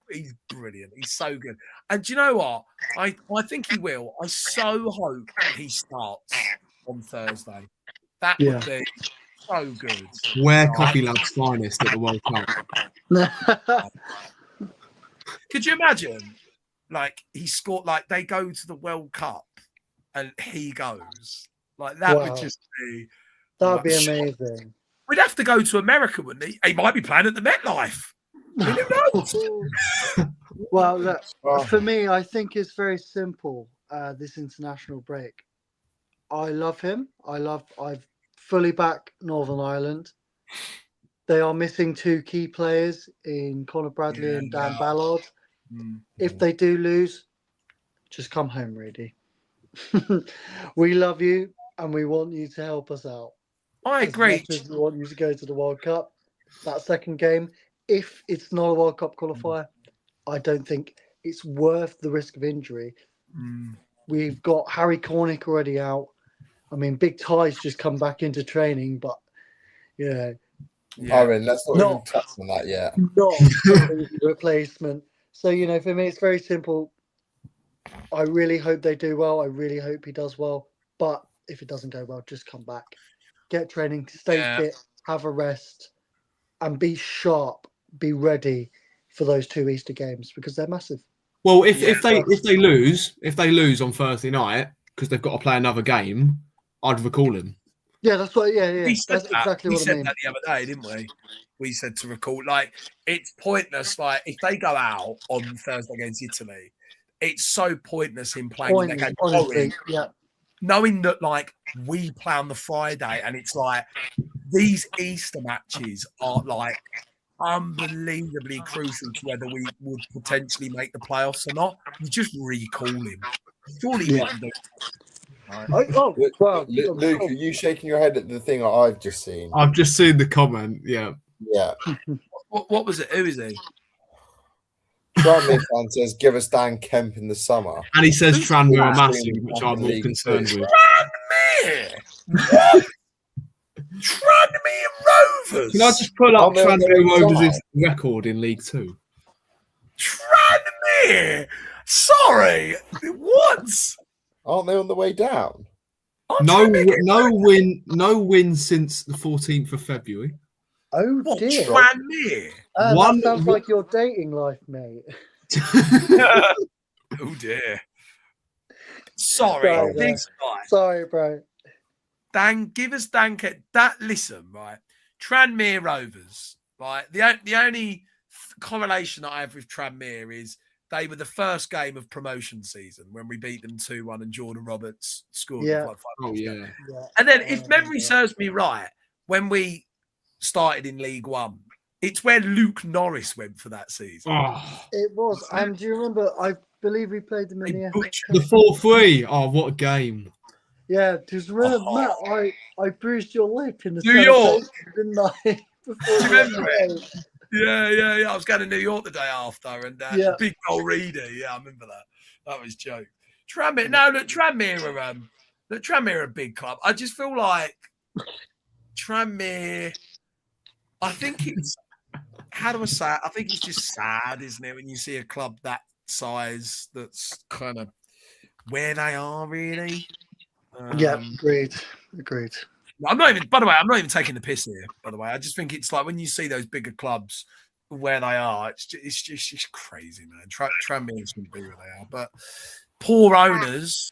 brilliant. He's so good. And do you know what? I think he will. I so hope he starts on Thursday. That would be so good. Wear Coffee Lab's finest at the World Cup. Could you imagine? Like he scored, like they go to the World Cup and he goes. Like that would just be. That would be amazing. We'd have to go to America, wouldn't he? He might be playing at the MetLife. Who knows? Well, look, for me, I think it's very simple. This international break. I love him. I've fully back Northern Ireland. They are missing 2 key players in Conor Bradley and Dan Ballard. If they do lose, just come home, Reidy. We love you and we want you to help us out. I agree. We want you to go to the World Cup. That second game, if it's not a World Cup qualifier, I don't think it's worth the risk of injury. We've got Harry Cornick already out. I mean, Big Ty's just come back into training, but Yeah. Owen, let's not even No. touch on that yet. Not an easy replacement. So, for me, it's very simple. I really hope they do well. I really hope he does well. But if it doesn't go well, just come back. Get training, stay fit, have a rest, and be sharp, be ready for those 2 Easter games because they're massive. Well, if they lose on Thursday night because they've got to play another game, I'd recall him. Yeah, that's what. Yeah. That's exactly what I mean. We said that the other day, didn't we? We said to recall, like, it's pointless. Like, if they go out on Thursday against Italy, it's so pointless in playing that game. Honestly, knowing that, like, we play on the Friday, and it's like these Easter matches are like unbelievably crucial to whether we would potentially make the playoffs or not. You just recall him. Surely he wouldn't do it. Right. Luke, are you shaking your head at the thing I've just seen? I've just seen the comment. Yeah. What was it? Who is he? Tranmere fan says, "Give us Dan Kemp in the summer," and he says Tranmere are massive, which I'm more concerned with. Tranmere. Tranmere Rovers. Can I just pull up Tranmere Rovers' record in League Two? Tranmere. Sorry, what? Aren't they on the way down? No win since the 14th of February. Oh dear. Tranmere. That sounds like your dating life, mate. Oh dear. Sorry, Sorry, bro. Give us Dan. Listen, right? Tranmere Rovers, right? The only correlation I have with Tranmere is they were the first game of promotion season when we beat them 2-1 and Jordan Roberts scored. And then, if memory serves me right, when we started in League One, it's where Luke Norris went for that season. It was. And do you remember? I believe we played them in the 4-3. Oh, what a game! Yeah, just remember, Matt, I bruised your lip in the New York, didn't I? Do you remember it? Yeah. I was going to New York the day after, and big old Reidy. Yeah, I remember that. That was a joke. Tranmere. No, look, Tranmere are a big club. I just feel like Tranmere. I think it's. How do I say it? I think it's just sad, isn't it, when you see a club that size that's kind of where they are, really. Agreed. I'm not even taking the piss here, by the way. I just think it's like when you see those bigger clubs where they are, it's just crazy, man. Tranmere shouldn't be where they are. But poor owners,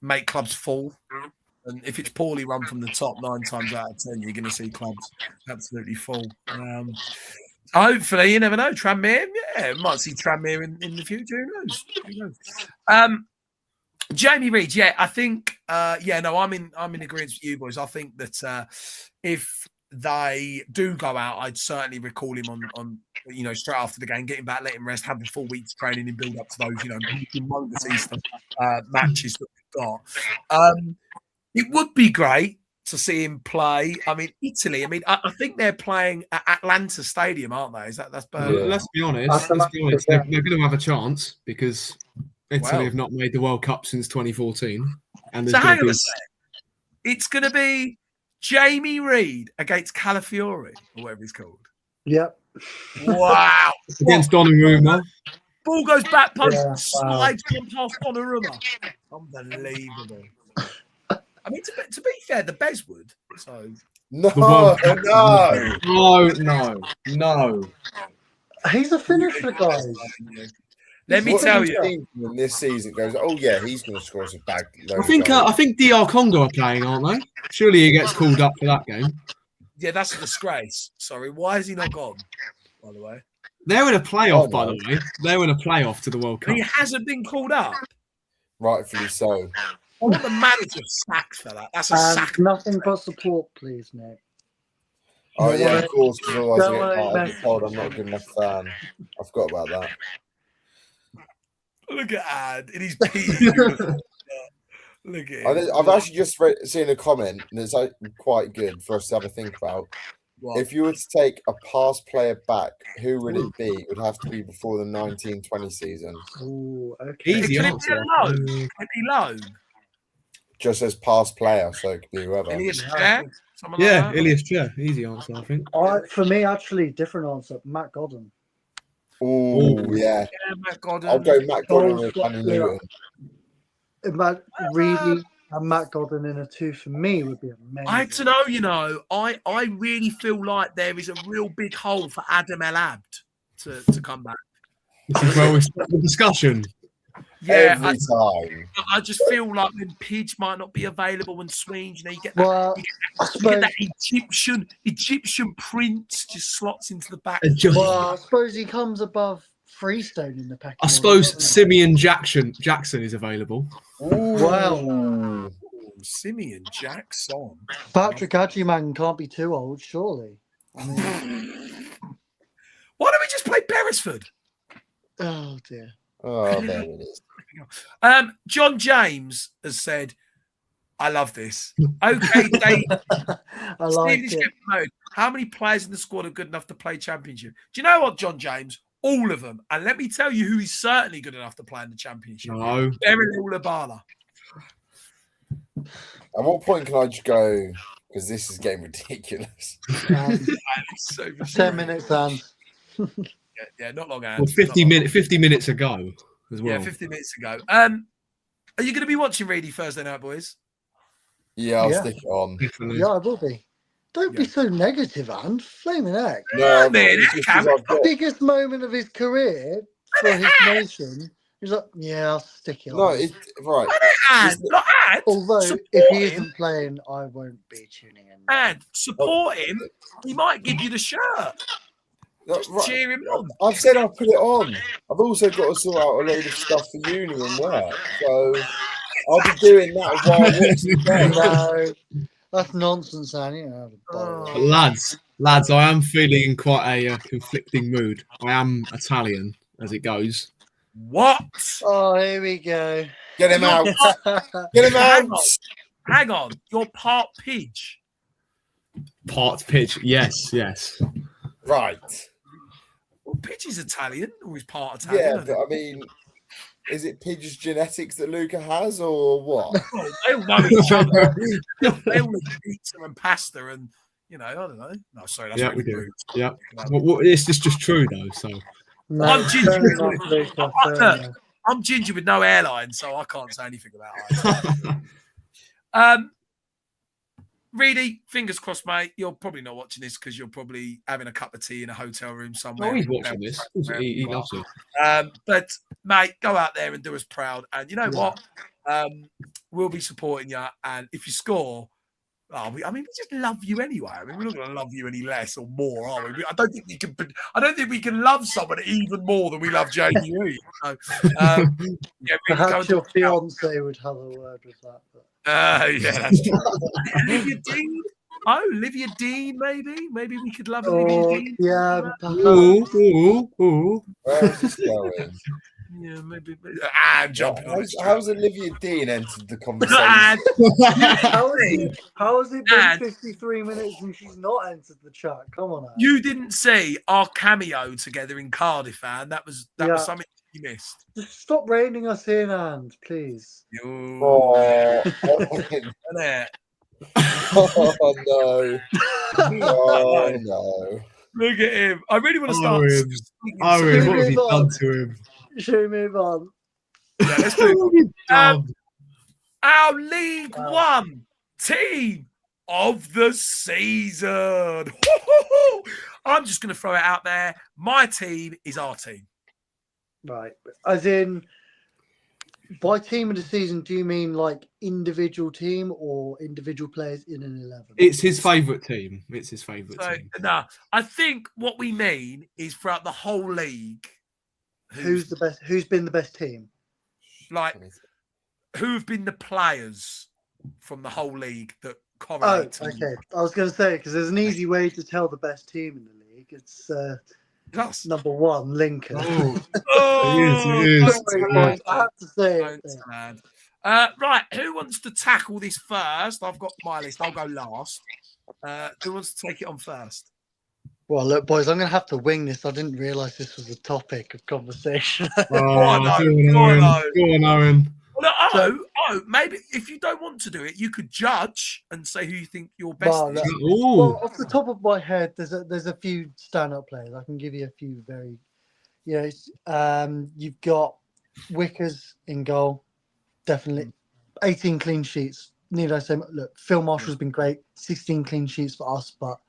make clubs fall. And if it's poorly run from the top, 9 times out of 10, you're going to see clubs absolutely fall. Hopefully, you never know. Tranmere, might see Tranmere in the future. Who knows? Jamie Reid, I think, I'm in agreement with you boys. I think that if they do go out, I'd certainly recall him on straight after the game, get him back, let him rest, have the full week's training and build up to those, humongous Easter matches that we've got. It would be great to see him play. I mean, Italy. I mean, I think they're playing at Atlanta Stadium, aren't they? That's Let's be honest. They're going to have a chance because Italy have not made the World Cup since 2014. And so hang on a sec. It's going to be Jamie Reid against Calafiori, or whatever he's called. Yep. Wow. Against Donnarumma. Ball goes back, punch, slides past Donnarumma. Unbelievable. I mean, to be fair, the Bez would. So no. He's a finisher, guys. Let me tell you. When this season goes, he's going to score some bag. I think DR Congo are playing, aren't they? Surely he gets called up for that game. Yeah, that's a disgrace. Sorry, why has he not gone? By the way, they're in a playoff. By the way, they're in a playoff to the World Cup. He hasn't been called up. Rightfully so. I want the manager sacked for that. That's a sack. Nothing but support, please, mate. Oh, yeah, of course, because otherwise I get told I'm not a good enough fan. I forgot about that. Look at Ad. It is Pete. Look at him. I've actually just seen a comment, and it's quite good for us to have a think about. What? If you were to take a past player back, who would it be? It would have to be before the 1920 season. Ooh, okay. Easy Could answer. It be loan? just as past player, so it could be whoever. Ilias Yeah, Chair? Someone like Yeah, that? Ilias Chair. Easy answer, I think. For me, actually, different answer. Matt Godden. Oh, yeah. Yeah, Matt Godden. I'll go Matt Godden with Goals, Danny Newton. Matt Reidy and Matt Godden in a 2 for me would be amazing. I don't know, I really feel like there is a real big hole for Adam El Abd to come back. This is where we start the discussion. Yeah, Every time. I just feel like when Pidge might not be available and Sweeney, you know, you get that, Well, you get that Egyptian prince just slots into the back. I suppose he comes above Freestone in the pack. I suppose Simeon Jackson is available. Wow. Simeon Jackson. Patrick Adjiman can't be too old, surely. I mean, Why don't we just play Beresford? oh dear. Oh, there it is. John James has said, I love this. Okay, Dave. I like it. How many players in the squad are good enough to play championship? Do you know what, John James? All of them. And let me tell you who is certainly good enough to play in the championship. No. Beryl Labala. At what point can I just go? Because this is getting ridiculous. 10 minutes, Dan. Yeah, not long. Well, 50 minutes ago as well. Yeah, 50 minutes ago. Are you going to be watching Reidy Thursday night, boys? Yeah, I'll stick it on. Yeah, I will be. Don't be so negative, and flaming heck. No, The biggest moment of his career for his nation. He's like, yeah, I'll stick it on. No, it's right. Although, if he isn't playing, I won't be tuning in. And support him. He might give you the shirt. Just Right. cheer him on. I've said I'll put it on. I've also got to sort out a load of stuff for uni and work. So I'll be doing that while watching the game. No, that's nonsense, Annie. You know, Lads, I am feeling in quite a conflicting mood. I am Italian, as it goes. What? Oh, here we go. Get him out. Get him out. Hang on. You're part Pidge. Part pitch, yes. Right. Well, Pidge is Italian, or he's part Italian. Yeah, but I mean, is it Pidge's genetics that Luca has, or what? Oh, they all know each other. They all eat pizza and pasta, and you know, I don't know. No, sorry, that's We do. rude. Yeah. Well, it's just true though. So No, I'm ginger. fair enough, Luca, fair enough. I'm ginger with no airline, so I can't say anything about it. Reidy, fingers crossed, mate. You're probably not watching this because you're probably having a cup of tea in a hotel room somewhere. Oh, he's watching this. He loves it. But mate, go out there and do us proud. And you know what? We'll be supporting you. And if you score, we just love you anyway. I mean, we're not going to love you any less or more, are we? I don't think we can love someone even more than we love JU. So, Perhaps your fiance would have a word with that. But... yeah, that's true. Olivia Dean. Oh, Olivia Dean, maybe. Maybe we could love Olivia Dean. Yeah. Ooh. Where is this going? Yeah, maybe. I'm jumping on it. How's Olivia Dean entered the conversation? How has it been 53 minutes and she's not entered the chat? Come on, Anne. You didn't see our cameo together in Cardiff, Anne. That was something you missed. Just stop raining us in, Anne, please. Oh no. Oh no. Look at him. I really want to start. Owen, what have you done to him? Should we move on? Yeah, let's do it. Our League One team of the season. I'm just going to throw it out there. My team is our team. Right. As in, by team of the season, do you mean like individual team or individual players in an 11? It's his favourite team. Team. No, I think what we mean is throughout the whole league. Who's the best? Who's been the best team? Like, who've been the players from the whole league that correlate? Oh, okay. I was going to say, because there's an easy way to tell the best team in the league. It's number one, Lincoln. It is. I have to say it. Right, who wants to tackle this first? I've got my list. I'll go last. Who wants to take it on first? Well, look, boys, I'm going to have to wing this. I didn't realise this was a topic of conversation. Go on, Owen. Maybe if you don't want to do it, you could judge and say who you think your best Well, is. well, off the top of my head, there's a few stand-up players. I can give you a few very, you've got Wickers in goal, definitely 18 clean sheets. Need I say? Look, Phil Marshall's been great, 16 clean sheets for us, but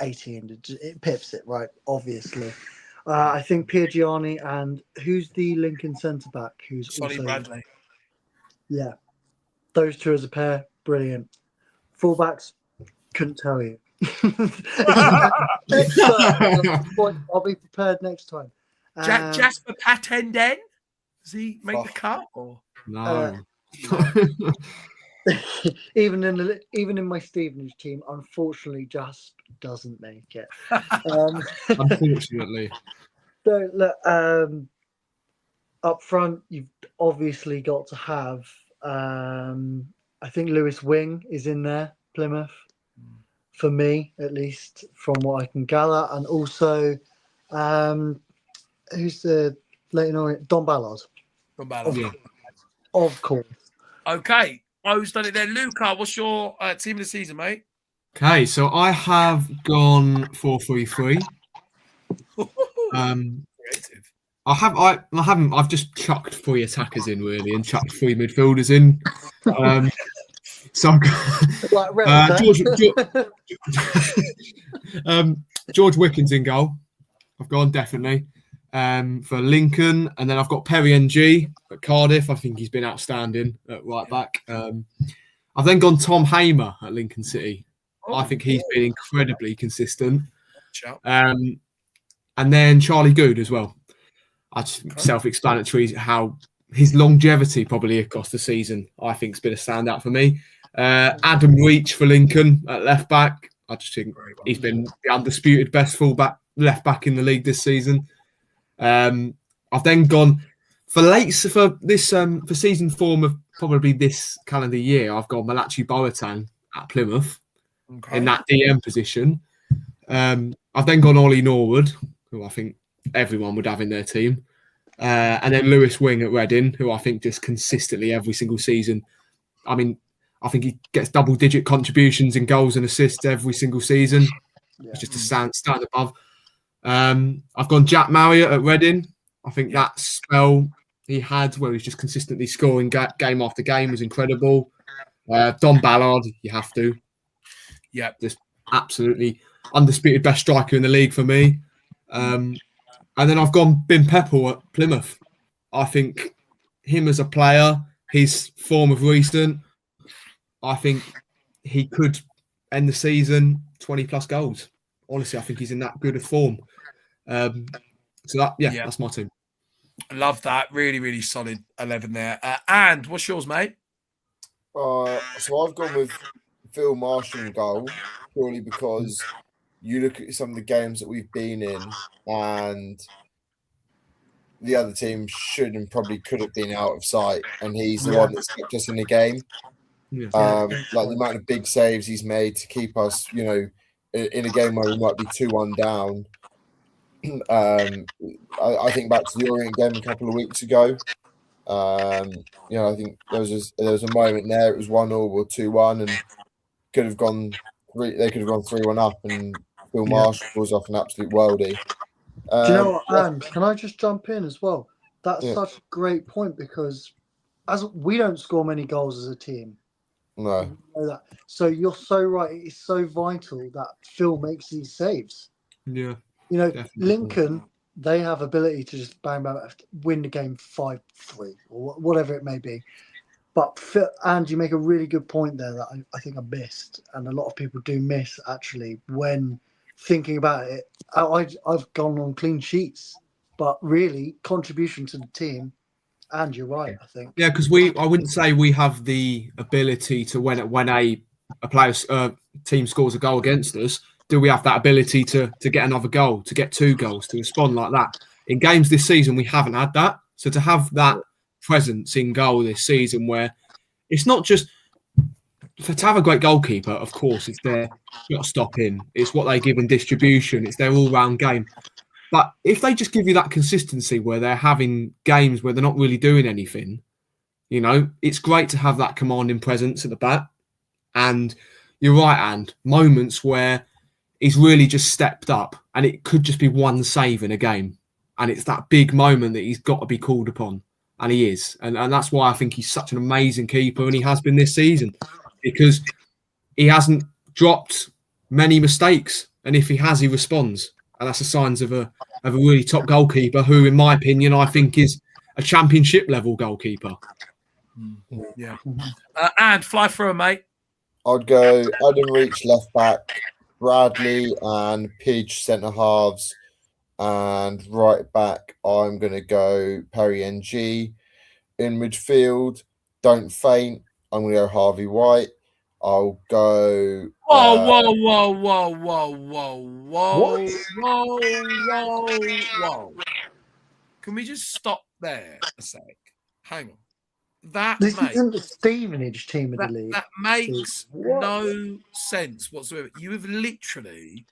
18 it pips it right, obviously. I think Piergiani and who's the Lincoln centre back? Who's Sonny also Bradley. Yeah, those two as a pair, brilliant. Fullbacks, couldn't tell you. I'll be prepared next time. Jasper Patenden, does he make the cut? Or? No. Even in my Stevenage team, unfortunately, just doesn't make it. Unfortunately. So look, up front, you've obviously got to have. I think Lewis Wing is in there, Plymouth, for me at least, from what I can gather, and also who's the Leighton Orient? Don Ballard. Don Ballard. Of course. Okay. O's done it there. Luca, what's your team of the season, mate? Okay, so I have gone 4-3-3. Creative. I've just chucked 3 attackers in really and chucked 3 midfielders in. So I've got George Wickens in goal. I've gone definitely for Lincoln, and then I've got Perry NG at Cardiff. I think he's been outstanding at right back. I've then gone Tom Hamer at Lincoln City. I think he's been incredibly consistent. And then Charlie Good as well. Self-explanatory how his longevity probably across the season, I think, has been a standout for me. Adam Reach for Lincoln at left back. I just think he's been the undisputed best fullback left back in the league this season. I've then gone for season form of probably this calendar year. I've gone Malachi Boateng at Plymouth in that DM position. I've then gone Ollie Norwood, who I think everyone would have in their team. And then Lewis Wing at Reading, who I think just consistently every single season. I mean, I think he gets double-digit contributions in goals and assists every single season. It's just a stand above. I've gone Jack Marriott at Reading. I think that spell he had where he's just consistently scoring game after game was incredible. Don Ballard, you have to. Yeah. Just absolutely undisputed best striker in the league for me. And then I've gone Bin Peppel at Plymouth. I think him as a player, his form of recent, I think he could end the season 20+ goals. Honestly, I think he's in that good of form. That's my team. I love that. Really, really solid 11 there. And what's yours, mate? So I've gone with Phil Marshall in goal purely because you look at some of the games that we've been in and the other team should and probably could have been out of sight, and he's the one that's kept us in the game. Yeah. Like the amount of big saves he's made to keep us, in a game where we might be 2-1 down. I think back to the Orient game a couple of weeks ago. I think there was a moment there. It was 1-0 or 2-1, and could have gone 3-1 up, and Phil Marshall was off an absolute worldie. Do you know what, and can I just jump in as well? That's such a great point because as we don't score many goals as a team. No. You know that. So you're so right. It is so vital that Phil makes these saves. Yeah. Definitely. Lincoln, they have ability to just bang, win the game 5-3 or whatever it may be. But Phil, and you make a really good point there that I think I missed, and a lot of people do miss actually when thinking about it. I've gone on clean sheets, but really contribution to the team. And you're right, I think. Yeah, because I wouldn't say we have the ability to when a player's team scores a goal against us, do we have that ability to get another goal, to get 2 goals, to respond like that? In games this season, we haven't had that. So to have that presence in goal this season where it's not just to have a great goalkeeper, of course, it's their shot stopping, it's what they give in distribution, it's their all-round game. But if they just give you that consistency where they're having games where they're not really doing anything, You know, it's great to have that commanding presence at the back. And you're right, and moments where he's really just stepped up, and it could just be one save in a game. And it's that big moment that he's got to be called upon. And he is. And that's why I think he's such an amazing keeper, and he has been this season, because he hasn't dropped many mistakes. And if he has, he responds. And that's the signs of a really top goalkeeper who, in my opinion, I think is a championship level goalkeeper. Yeah. And fly through, mate. I'd go Adam Reach left back, Bradley and Pidge centre halves, and right back I'm going to go Perry NG. In midfield, don't faint, I'm going to go Harvey White. I'll go... Whoa. Can we just stop there a sec? Hang on. This isn't the Stevenage team of the league. That makes no sense whatsoever. You have literally...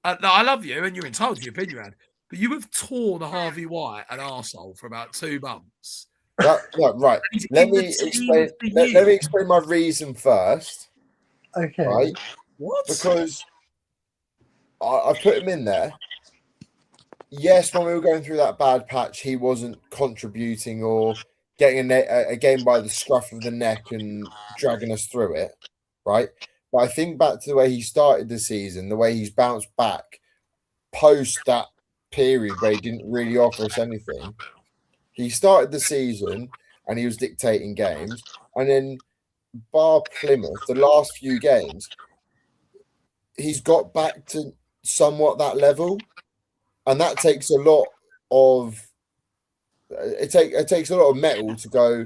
no, I love you, and you're entitled to your opinion, but you have torn Harvey White an arsehole for about 2 months. Right. Let me explain my reason first. Okay. Right? What? Because I put him in there. Yes, when we were going through that bad patch, he wasn't contributing or getting a game by the scruff of the neck and dragging us through it, right? But I think back to the way he started the season, the way he's bounced back post that period where he didn't really offer us anything. He started the season and he was dictating games. And then, bar Plymouth, the last few games, he's got back to somewhat that level. And that takes a lot of... It takes a lot of metal to go,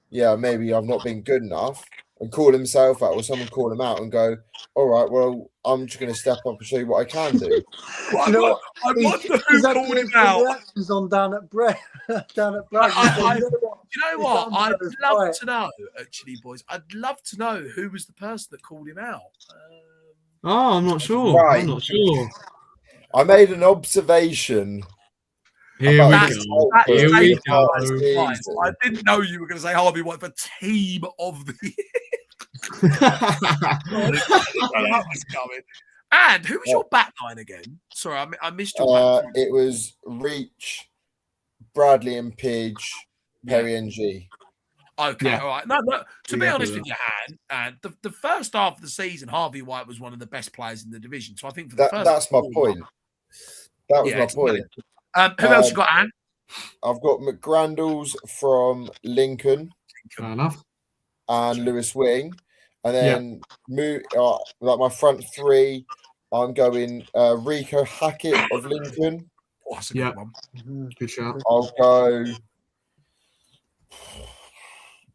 yeah, maybe I've not been good enough, and call himself out, or someone call him out and go, all right, well, I'm just going to step up and show you what I can do. I wonder who called him out. Reactions on down at Brad. You know what? I'd love to know, actually, boys. I'd love to know who was the person that called him out. I'm not sure. Right. I'm not sure. I made an observation. Here we go. Right. I didn't know you were going to say Harvey White for team of the year. That was coming. And who was your back line again? Sorry, I missed your back line. It was Reach, Bradley and Pidge, Perry NG. Okay, all right. No, to be honest with you, and the first half of the season, Harvey White was one of the best players in the division. So I think for the first that's my point. That was my point. Who else you got, Anne? I've got McGrandles from Lincoln. Fair enough. And Lewis Wing. And then like my front three, I'm going Rico Hackett of Lincoln. Oh, that's a good one. Good shout. I'll go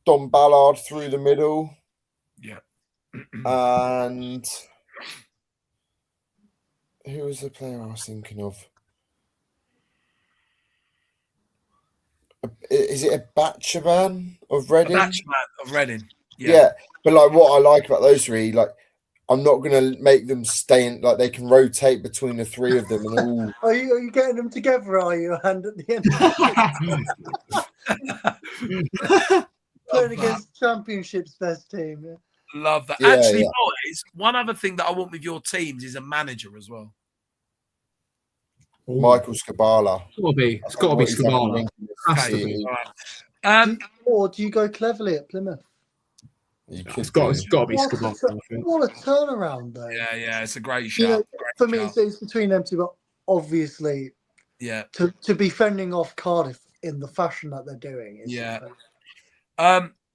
Don Ballard through the middle. Yeah. And who was the player I was thinking of? Is it a Batchaban of Reading? Batchaban of Reading. Yeah. But like what I like about those three, like I'm not gonna make them stay in, like they can rotate between the three of them and all. Are you getting them together, are you? And at the end playing against Championship's best team. Yeah. Love that. Actually, boys, one other thing that I want with your teams is a manager as well. Michael Scabala. It's got to be Scabala. Has to be. Or do you go Cleverly at Plymouth? It's got to be Scabala. What a turnaround, though. Yeah, it's a great shout. You know, for me, it's between them two, but obviously, to be fending off Cardiff in the fashion that they're doing.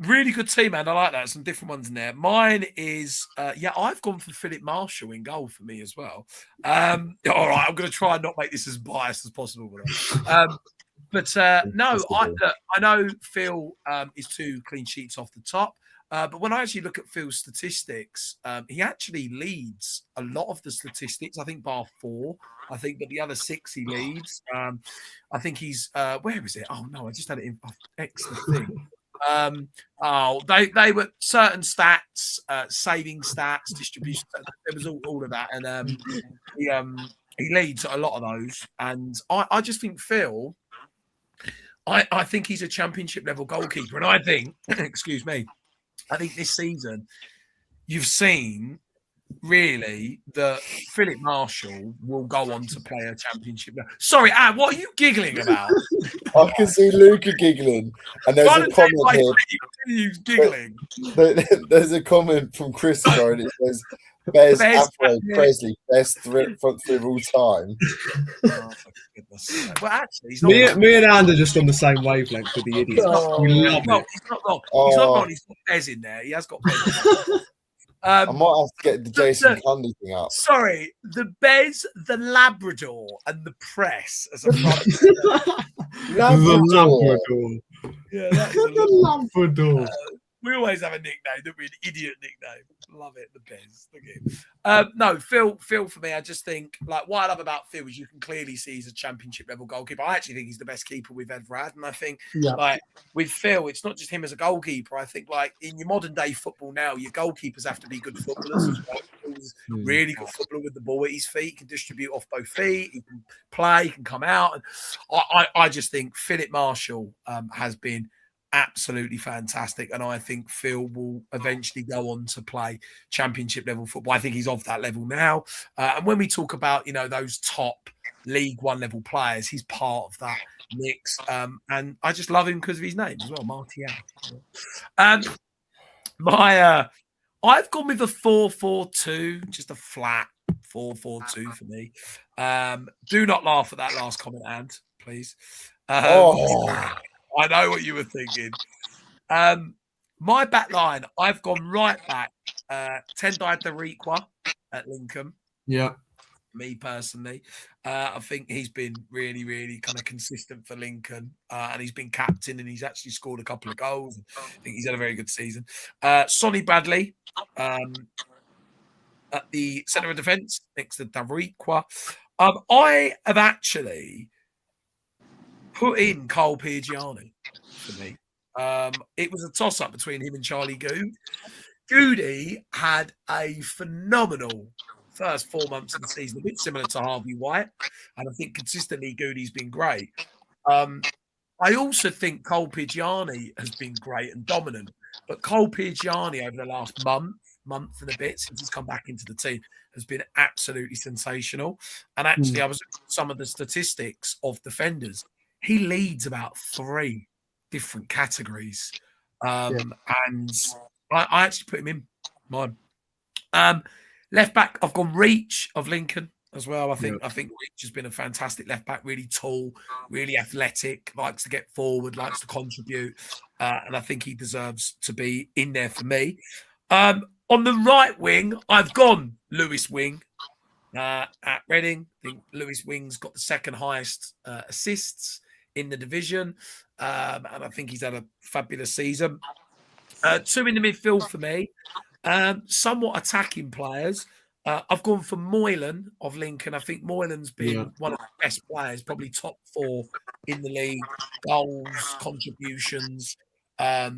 Really good team, man. I like that. Some different ones in there. Mine is, I've gone for Philip Marshall in goal for me as well. All right, I'm going to try and not make this as biased as possible. But no, I know Phil is 2 clean sheets off the top. But when I actually look at Phil's statistics, he actually leads a lot of the statistics. I think bar 4. I think that the other 6 he leads. I think he's where is it? Oh no, I just had it in excellent thing. They were certain stats, saving stats, distribution. There was all of that, and he leads a lot of those. And I just think Phil, I think he's a championship level goalkeeper. And I think, excuse me, I think this season you've seen really that Philip Marshall will go on to play a championship. Sorry, Anne, what are you giggling about? I can see Luca giggling, and there's a comment here. He's giggling. There's a comment from Christopher, and it says, "Bez Afro Presley, best front three of all time." Oh, for goodness sake. Well, actually, he's not me and Anne are just on the same wavelength with the idiot. We love it. He's not wrong. He's not wrong. He's got Bez in there. He has got Bez. I might have to get the Jason Cundy thing up. Sorry, the Bez, the Labrador, and the Press as a front. Labrador. Yeah, that is The Labrador. we always have a nickname, don't we? An idiot nickname. Love it, the Bez. Look at him. No, Phil, for me, I just think, like, what I love about Phil is you can clearly see he's a championship level goalkeeper. I actually think he's the best keeper we've ever had. And I think, like, with Phil, it's not just him as a goalkeeper. I think, like, in your modern day football now, your goalkeepers have to be good footballers as well. He's really good footballer with the ball at his feet. He can distribute off both feet. He can play. He can come out. And I just think Philip Marshall has been absolutely fantastic, and I think Phil will eventually go on to play championship level football. I think he's of that level now, and when we talk about, you know, those top League One level players, he's part of that mix, and I just love him because of his name as well, Martial. I've gone with a 4-4-2, just a flat 4-4-2 for me. Do not laugh at that last comment, and please. I know what you were thinking. My back line, I've gone right back. Tendai Dariqua at Lincoln. Yeah. Me personally. I think he's been really, really kind of consistent for Lincoln. And he's been captain and he's actually scored a couple of goals. I think he's had a very good season. Sonny Bradley at the centre of defence next to Dariqua. I have actually put in Cole Piagiani for me. It was a toss-up between him and Charlie Good. Goody had a phenomenal first 4 months of the season, a bit similar to Harvey White, and I think consistently Goody's been great. I also think Cole Piagiani has been great and dominant, but Cole Piagiani over the last month and a bit since he's come back into the team has been absolutely sensational. And actually, I was looking at some of the statistics of defenders. He leads about 3 different categories. And I actually put him in mine. Left back, I've gone Reach of Lincoln as well. I think Reach has been a fantastic left back, really tall, really athletic, likes to get forward, likes to contribute. And I think he deserves to be in there for me. On the right wing, I've gone Lewis Wing. At Reading, I think Lewis Wing's got the second highest assists in the division, and I think he's had a fabulous season. 2 in the midfield for me, somewhat attacking players. I've gone for Moylan of Lincoln. I think Moylan's been one of the best players, probably top 4 in the league. Goals, contributions,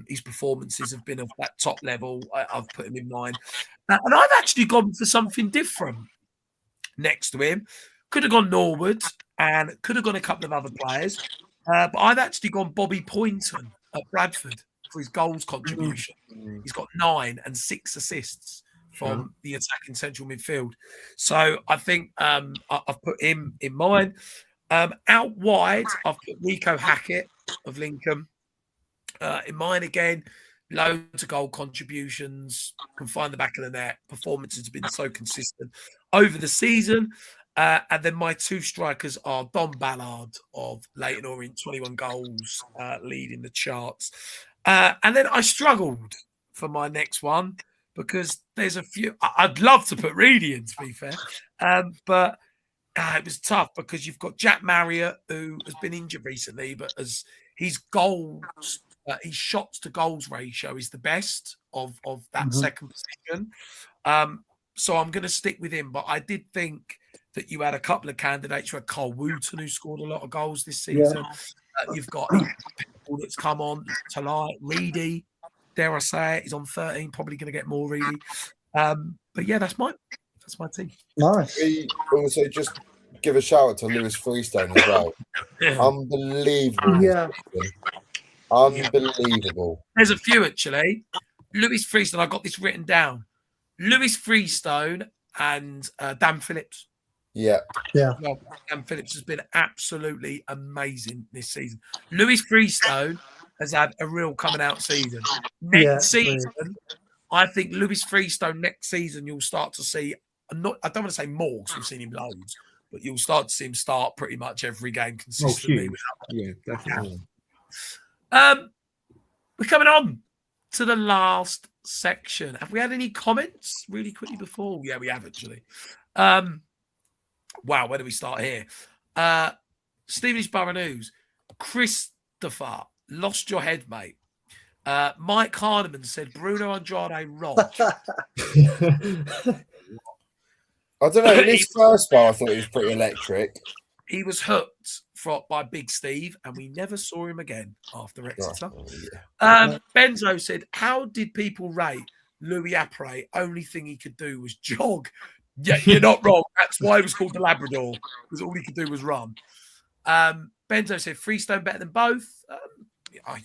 his performances have been of that top level. I've put him in mine, and I've actually gone for something different next to him. Could have gone Norwood and could have gone a couple of other players, but I've actually gone Bobby Poynton at Bradford for his goals contribution. He's got 9 and 6 assists from the attacking central midfield. So I think I've put him in mine. Out wide, I've put Rico Hackett of Lincoln in mine again. Loads of goal contributions, can find the back of the net. Performances have been so consistent over the season. And then my 2 strikers are Don Ballard of Leyton Orient, 21 goals, leading the charts. And then I struggled for my next one because there's a few. I'd love to put Reidy in, to be fair. But it was tough because you've got Jack Marriott, who has been injured recently, but as his goals, his shots to goals ratio is the best of that second position. So I'm going to stick with him. But I did think that you had a couple of candidates. You had Carl Wooten, who scored a lot of goals this season. You've got people that's come on to like Reidy. Dare I say it? He's on 13, probably going to get more Reidy. But yeah, that's my team. Nice. We also just give a shout out to Lewis Freestone as well. Unbelievable. Yeah. Unbelievable. There's a few actually. Lewis Freestone, I got this written down. Lewis Freestone and Dan Phillips. Yeah. Well, Dan Phillips has been absolutely amazing this season. Lewis Freestone has had a real coming out season. Next season, I think Lewis Freestone next season you'll start to see. I don't want to say more because we've seen him loads, but you'll start to see him start pretty much every game consistently. Yeah, definitely. We're coming on to the last section. Have we had any comments really quickly before? Yeah, we have actually. Wow, where do we start here? Stevenage Borough News. Christopher, lost your head, mate. Mike Hardiman said Bruno Andrade Rod. I don't know. In his first bar, I thought he was pretty electric. He was hooked by Big Steve, and we never saw him again after Exeter. Benzo said, how did people rate Louis Apre? Only thing he could do was jog. Yeah, you're not wrong. That's why it was called the Labrador, because all he could do was run. Benzo said, Freestone better than both.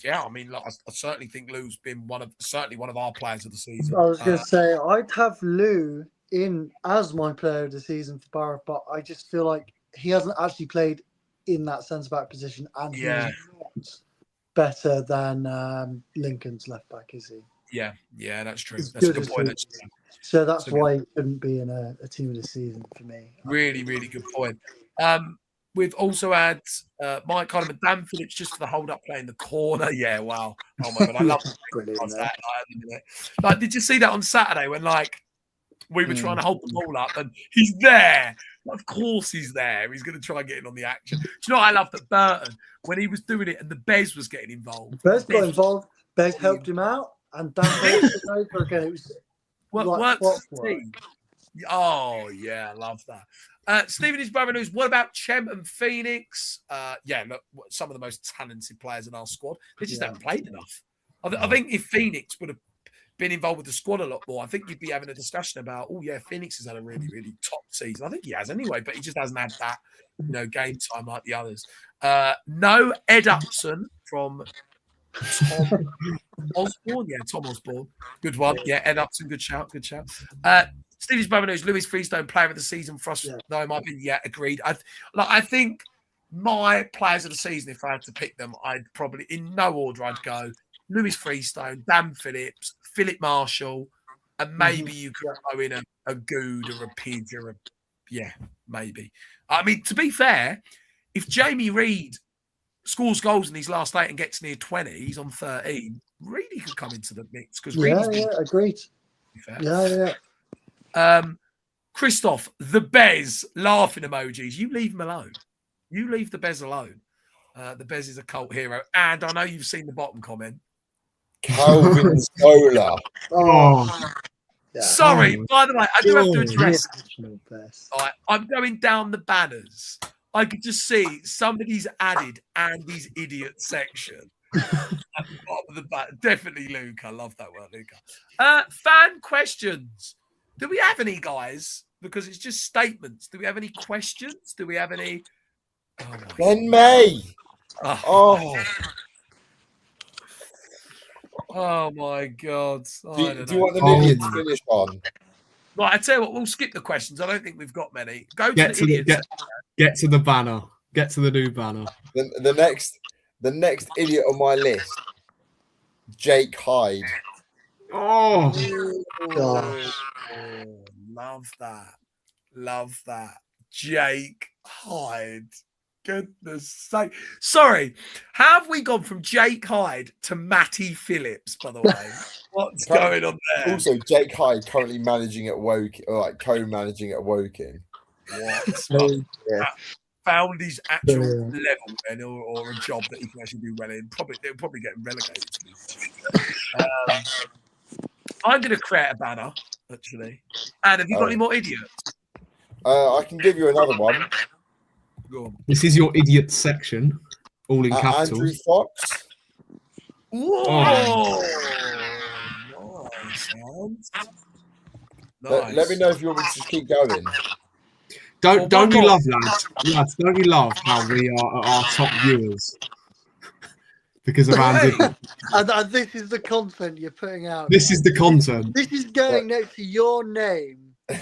Yeah, I mean, I certainly think Lou's been one of our players of the season. I was going to say, I'd have Lou in as my player of the season for Borough, but I just feel like he hasn't actually played in that centre-back position, and he's not better than Lincoln's left-back, is he? Yeah, that's true. That's a good point. So that's why he couldn't be in a team of the season for me. Really, really good point. We've also had Mike Coleman, Dan Phillips, just for the hold-up play in the corner. Yeah, wow. Oh, my God. I love that. Like, did you see that on Saturday when, like, we were trying to hold the ball up and he's there? Of course he's there. He's going to try and get in on the action. Do you know what I love that Burton, when he was doing it and the Bez was getting involved? Bez got involved. Bez helped him out. And Dan Phillips was over again. It was Oh, yeah, I love that. Stevenage Borough News, what about Chem and Phoenix? Look, some of the most talented players in our squad. They just haven't played enough. I think if Phoenix would have been involved with the squad a lot more, I think you'd be having a discussion about, Phoenix has had a really, really top season. I think he has anyway, but he just hasn't had that, game time like the others. No Ed Upson from Tom Osborne. Yeah, Tom Osborne. Good one. Yeah, Ed Upson, good shout. Stevie's brother knows Louis Freestone, player of the season for us. No, in my opinion, agreed. I think my players of the season, if I had to pick them, I'd probably, in no order, I'd go Louis Freestone, Dan Phillips, Philip Marshall, and maybe you could throw in a Good or a Pidge or maybe. I mean, to be fair, if Jamie Reid scores goals in his last 8 and gets near 20, he's on 13, Reidy could come into the mix because agreed. Christoph, the Bez, laughing emojis. You leave him alone. You leave the Bez alone. The Bez is a cult hero. And I know you've seen the bottom comment. Calvin Solar. Sorry, by the way, I do have to address. I'm going down the banners. I could just see somebody's added Andy's idiot section. At the bottom of the banner. Definitely Luca. I love that word, Luca. Fan questions. Do we have any, guys? Because it's just statements. Do we have any questions? Do we have any? Ben May. Oh my God. Do you want the idiot to finish on? Right, I tell you what, we'll skip the questions. I don't think we've got many. Get to the banner. Get to the new banner. The next idiot on my list, Jake Hyde. Oh, love that. Jake Hyde. Goodness sake. Sorry, how have we gone from Jake Hyde to Matty Phillips, by the way? What's going on there? Also, Jake Hyde currently managing at Woking, or like co-managing at Woking. What? Found his actual level then, or a job that he can actually do well in. They'll probably get him relegated. I'm going to create a banner, actually. And have you got any more idiots? I can give you another one. Go on. This is your idiot section, all in capitals. Andrew Fox. Whoa! Nice. Let me know if you want me to just keep going. Don't you love, lads? Lads, don't you love how we are our top viewers because of Andy? And this is the content you're putting out. This is the content. This is going next to your name. And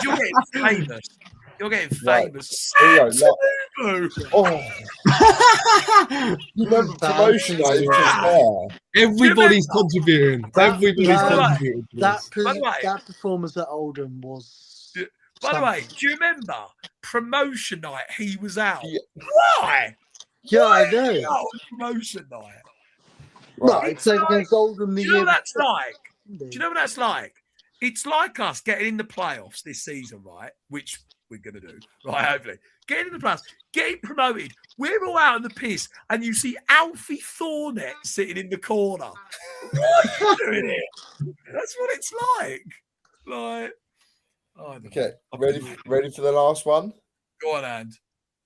you're getting famous. You're getting famous. Here we go, Blue. Oh, you remember promotion night? It was there. Everybody's contributing. Everybody's contributing. That performance at Oldham was. By the way, do you remember promotion night? He was out. Yeah. Why? Yeah, I know. Out on promotion night. Right, it's like against Oldham the Do you know year. what that's like? Do you know what that's like? It's like us getting in the playoffs this season, right? Which we're going to do, right? Hopefully. Getting in the playoffs, getting promoted. We're all out in the piss, and you see Alfie Thornett sitting in the corner. What are you doing here? That's what it's like. Like, Okay, ready for the last one? Go on, and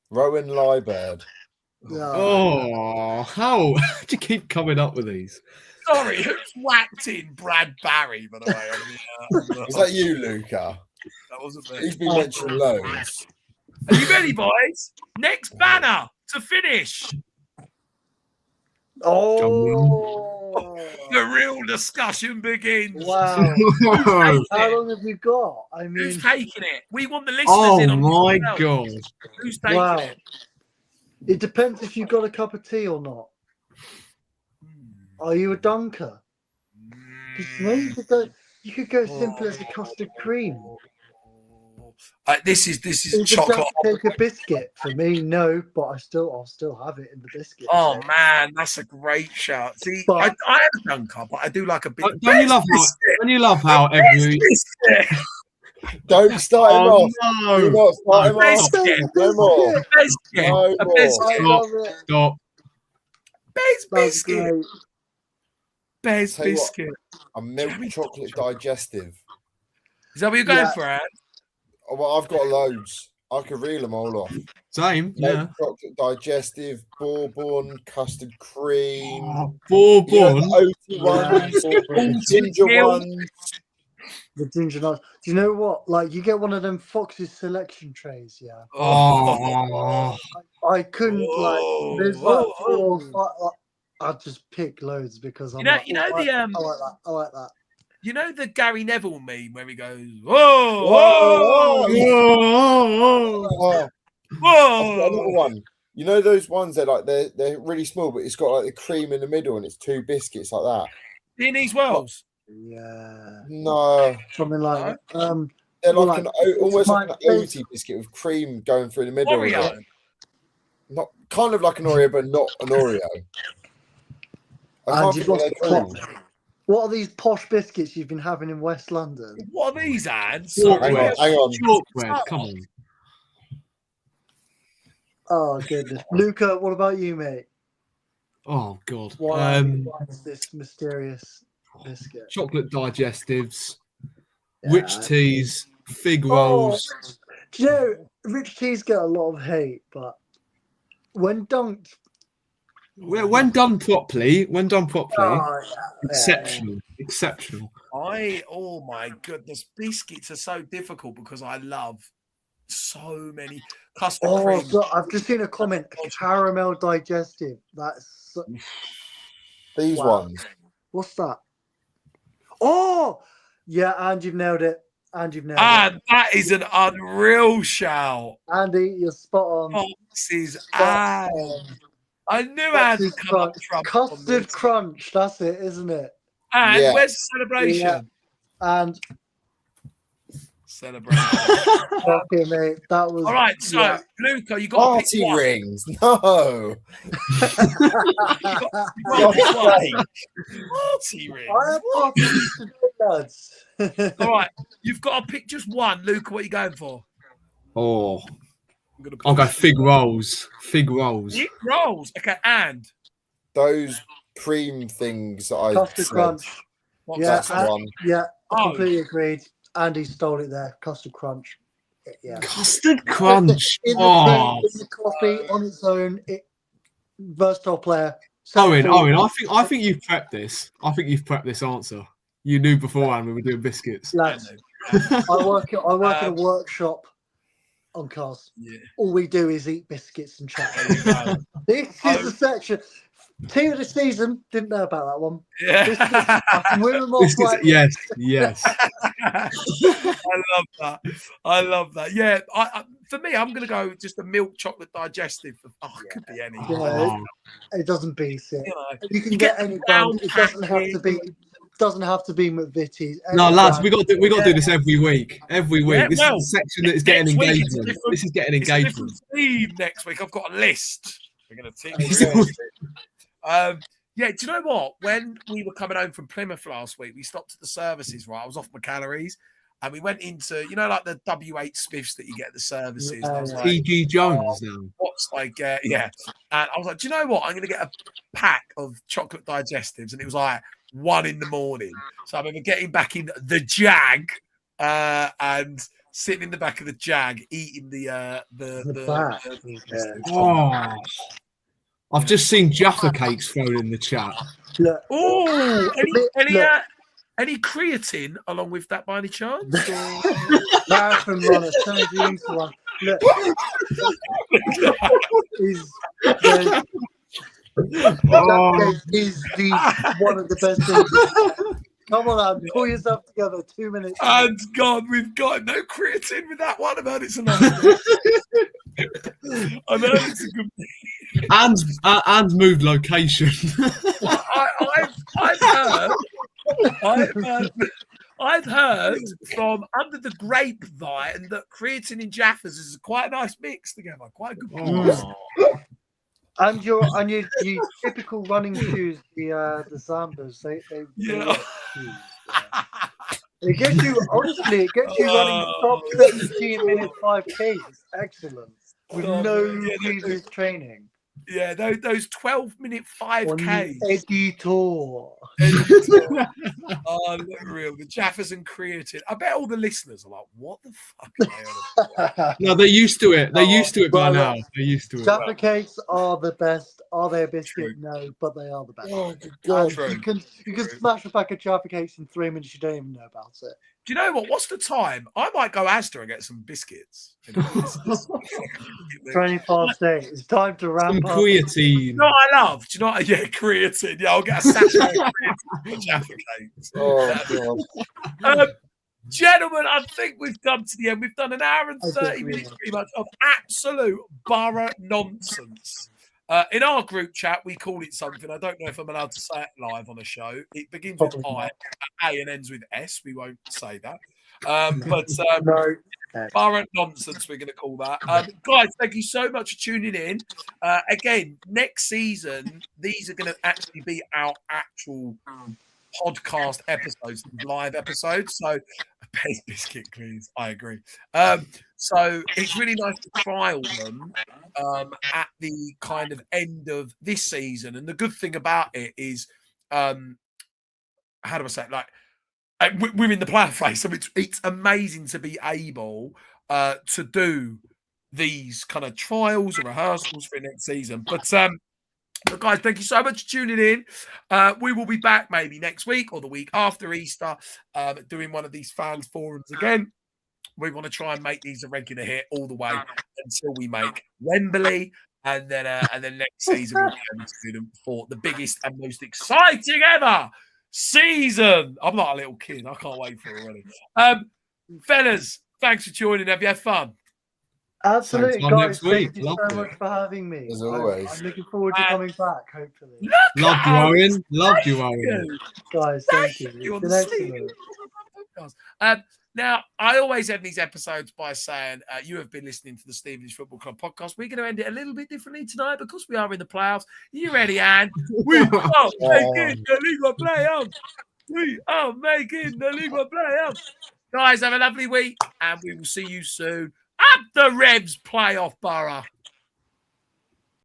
Rowan Liebird. Yeah. Oh, how do you keep coming up with these? Sorry, who's whacked in Brad Barry, by the way? Is that you, Luca? That wasn't me. He's been mentioned loads. Are you ready, boys? Next banner to finish. Oh, The real discussion begins. wow. How long have you got? I mean, Who's taking it? We want the listeners Oh in on my this. god! Who's taking wow. it? It depends if you've got a cup of tea or not. Are you a dunker? No, you could go simple as a custard cream. This is Is chocolate. Take a biscuit for me, no, but I'll still have it in the biscuit. Oh man, that's a great shout. See, But- I am a dunker, but I do like a bit. Don't you love how every Don't start him off. no! Do not start him off. Biscuit. No more. Biscuit. No A more. biscuit. I love it. Stop! That's Biscuit. great. Bez Tell you what, biscuit. A milk chocolate digestive. Is that what you're going Yeah. for, Ed? Oh, well, I've got loads. I could reel them all off. Same, yeah. Milk chocolate digestive, bourbon, custard cream. Oh, You know, bourbon. the oaty ones, the ginger milk. ones. The ginger nuts. Do you know what? Like, you get one of them Fox's selection trays, yeah. Oh, I couldn't Whoa. like. There's like 4 or 5. I'd just pick loads because I'm. You know like, the I like that. I like that. You know the Gary Neville meme where he goes, whoa, whoa, Whoa. whoa, Oh, I've got another whoa. one. You know those ones that like they're really small, but it's got like the cream in the middle and it's 2 biscuits like that. Viennese Wells. Yeah. No, Something like that. they're Well, like like, almost my like an face- oaty biscuit with cream going through the middle. of Oreo. it. Not kind of like an Oreo, but not an Oreo. I And can't you've think got what they're called. What are these posh biscuits you've been having in West London? What are these ads? Hang on, hang on. Chalkware, come on. Oh goodness, Luca, what about you, mate? Oh god. Why is this mysterious biscuit? Chocolate digestives, Yeah. rich teas, fig Oh, rolls. do you know, rich teas get a lot of hate, but when dunked, When done properly, oh, yeah. exceptional, exceptional. Oh my goodness, biscuits are so difficult because I love so many custard Oh, cream. so I've just seen a comment. Caramel digestive. That's These Wow. ones. what's that? Oh, yeah, and you've nailed it. And you've nailed it. That is an unreal shout. Andy, you're spot on. Fox's Spot ad. on. I knew I had to Fox's come up crunch. trump on Custard this. crunch. That's it, isn't it? And Yeah. where's the celebration? Yeah. And Celebration. okay, mate, that was All right, so yeah. Luca, you got to pick Party one. rings. No. You got to pick one. Party rings. I have party rings today, lads. All right, you've got to pick just one. Luca, what are you going for? Oh, I'm gonna I'll go fig rolls. Fig rolls. Fig rolls. Okay, and Those cream things that I Custard said. crunch. what's Yeah, That's that? the one. Yeah, I Oh. completely agreed. Andy stole it there. Custard crunch. Yeah. Custard crunch. In the, Oh, tea, in the coffee on its own. Versatile player. Owen, Central- I think you've prepped this. I think you've prepped this answer. You knew beforehand when we were doing biscuits. Lads, I work in a workshop. on cast. Yeah. All we do is eat biscuits and chat. There you go. This is the section. Team of the season. Didn't know about that one. Yeah. Biscuits, I can win them off This is, right. yes. I love that. Yeah, for me, I'm going to go just a milk chocolate digestive. It could be any. You know, it doesn't beat it. You know, You can get any brand. It doesn't have to be. Doesn't have to be McVitie's. No, lads, we got to do this every week. Every week. Yeah, this is a section that is getting engagement. This is getting engagement. Next week, I've got a list. We're going to take. Yeah, do you know what? When we were coming home from Plymouth last week, we stopped at the services. Right, I was off my calories, and we went into like the W8 spiffs that you get at the services. And I was like, T.G. Jones now. What's yeah? And I was like, do you know what? I'm going to get a pack of chocolate digestives, and it was like 1 a.m. So I remember getting back in the Jag and sitting in the back of the Jag, eating the Oh. I've just seen Jaffa cakes thrown in the chat. Oh, any creatine along with that by any chance? Marathon runner, turn you into one. Look, is one of the best things. Come on, Anne, pull yourself together. 2 minutes. And God, we've got no creatine with that one. I've heard it's enough. I've heard it's a good thing. And moved location. I've heard from under the grapevine that creatine and Jaffas is quite a nice mix together. Quite a good mix. And your typical running shoes, the Zambas, they it gets you honestly, running top 17 minute 5K. It's excellent with no previous training. Yeah, those 12-minute 5Ks. Editor. Oh, look real. The Jaffas and creatine. I bet all the listeners are like, what the fuck are they on about? No, they're used to it. They're used to it by now. They're used to it. Jaffa cakes are the best. Are they a biscuit? No, but they are the best. Oh, God. You can smash a pack of Jaffa cakes in 3 minutes. You don't even know about it. Do you know what? What's the time? I might go Asda and get some biscuits. 20 past 8. It's time to ramp up. Creatine. No, I love. Do you know what? Yeah, creatine. Yeah, I'll get a sachet of creatine Jaffa cakes. Oh, God. Gentlemen, I think we've come to the end. We've done an hour and 30 minutes pretty much of absolute borough nonsense. In our group chat, we call it something. I don't know if I'm allowed to say it live on a show. It begins with I, A, and ends with S. We won't say that. No. Borough nonsense, we're going to call that. Guys, thank you so much for tuning in. Again, next season, these are going to actually be our actual podcast episodes, live episodes. So, base biscuit, please. I agree. So it's really nice to trial them at the kind of end of this season. And the good thing about it is, how do I say it? Like, we're in the playoff phase, so it's amazing to be able to do these kind of trials and rehearsals for next season. But guys, thank you so much for tuning in. We will be back maybe next week or the week after Easter, doing one of these fans forums again. We want to try and make these a regular hit all the way until we make Wembley, and then next season we'll be able to do them for the biggest and most exciting ever season. I'm not a little kid. I can't wait for it already. Fellas, thanks for joining. Have you had fun? Absolutely, guys. Thank you Love so much for having me. As always. I'm looking forward to coming back, hopefully. Loved you, Owen. Loved you, Owen. Guys, thank you. It's been excellent. Now, I always end these episodes by saying you have been listening to the Stevenage Football Club podcast. We're going to end it a little bit differently tonight because we are in the playoffs. You ready, Anne? We are making the Liga playoffs. We are making the Liga playoffs. Guys, have a lovely week, and we will see you soon at the Revs playoff borough.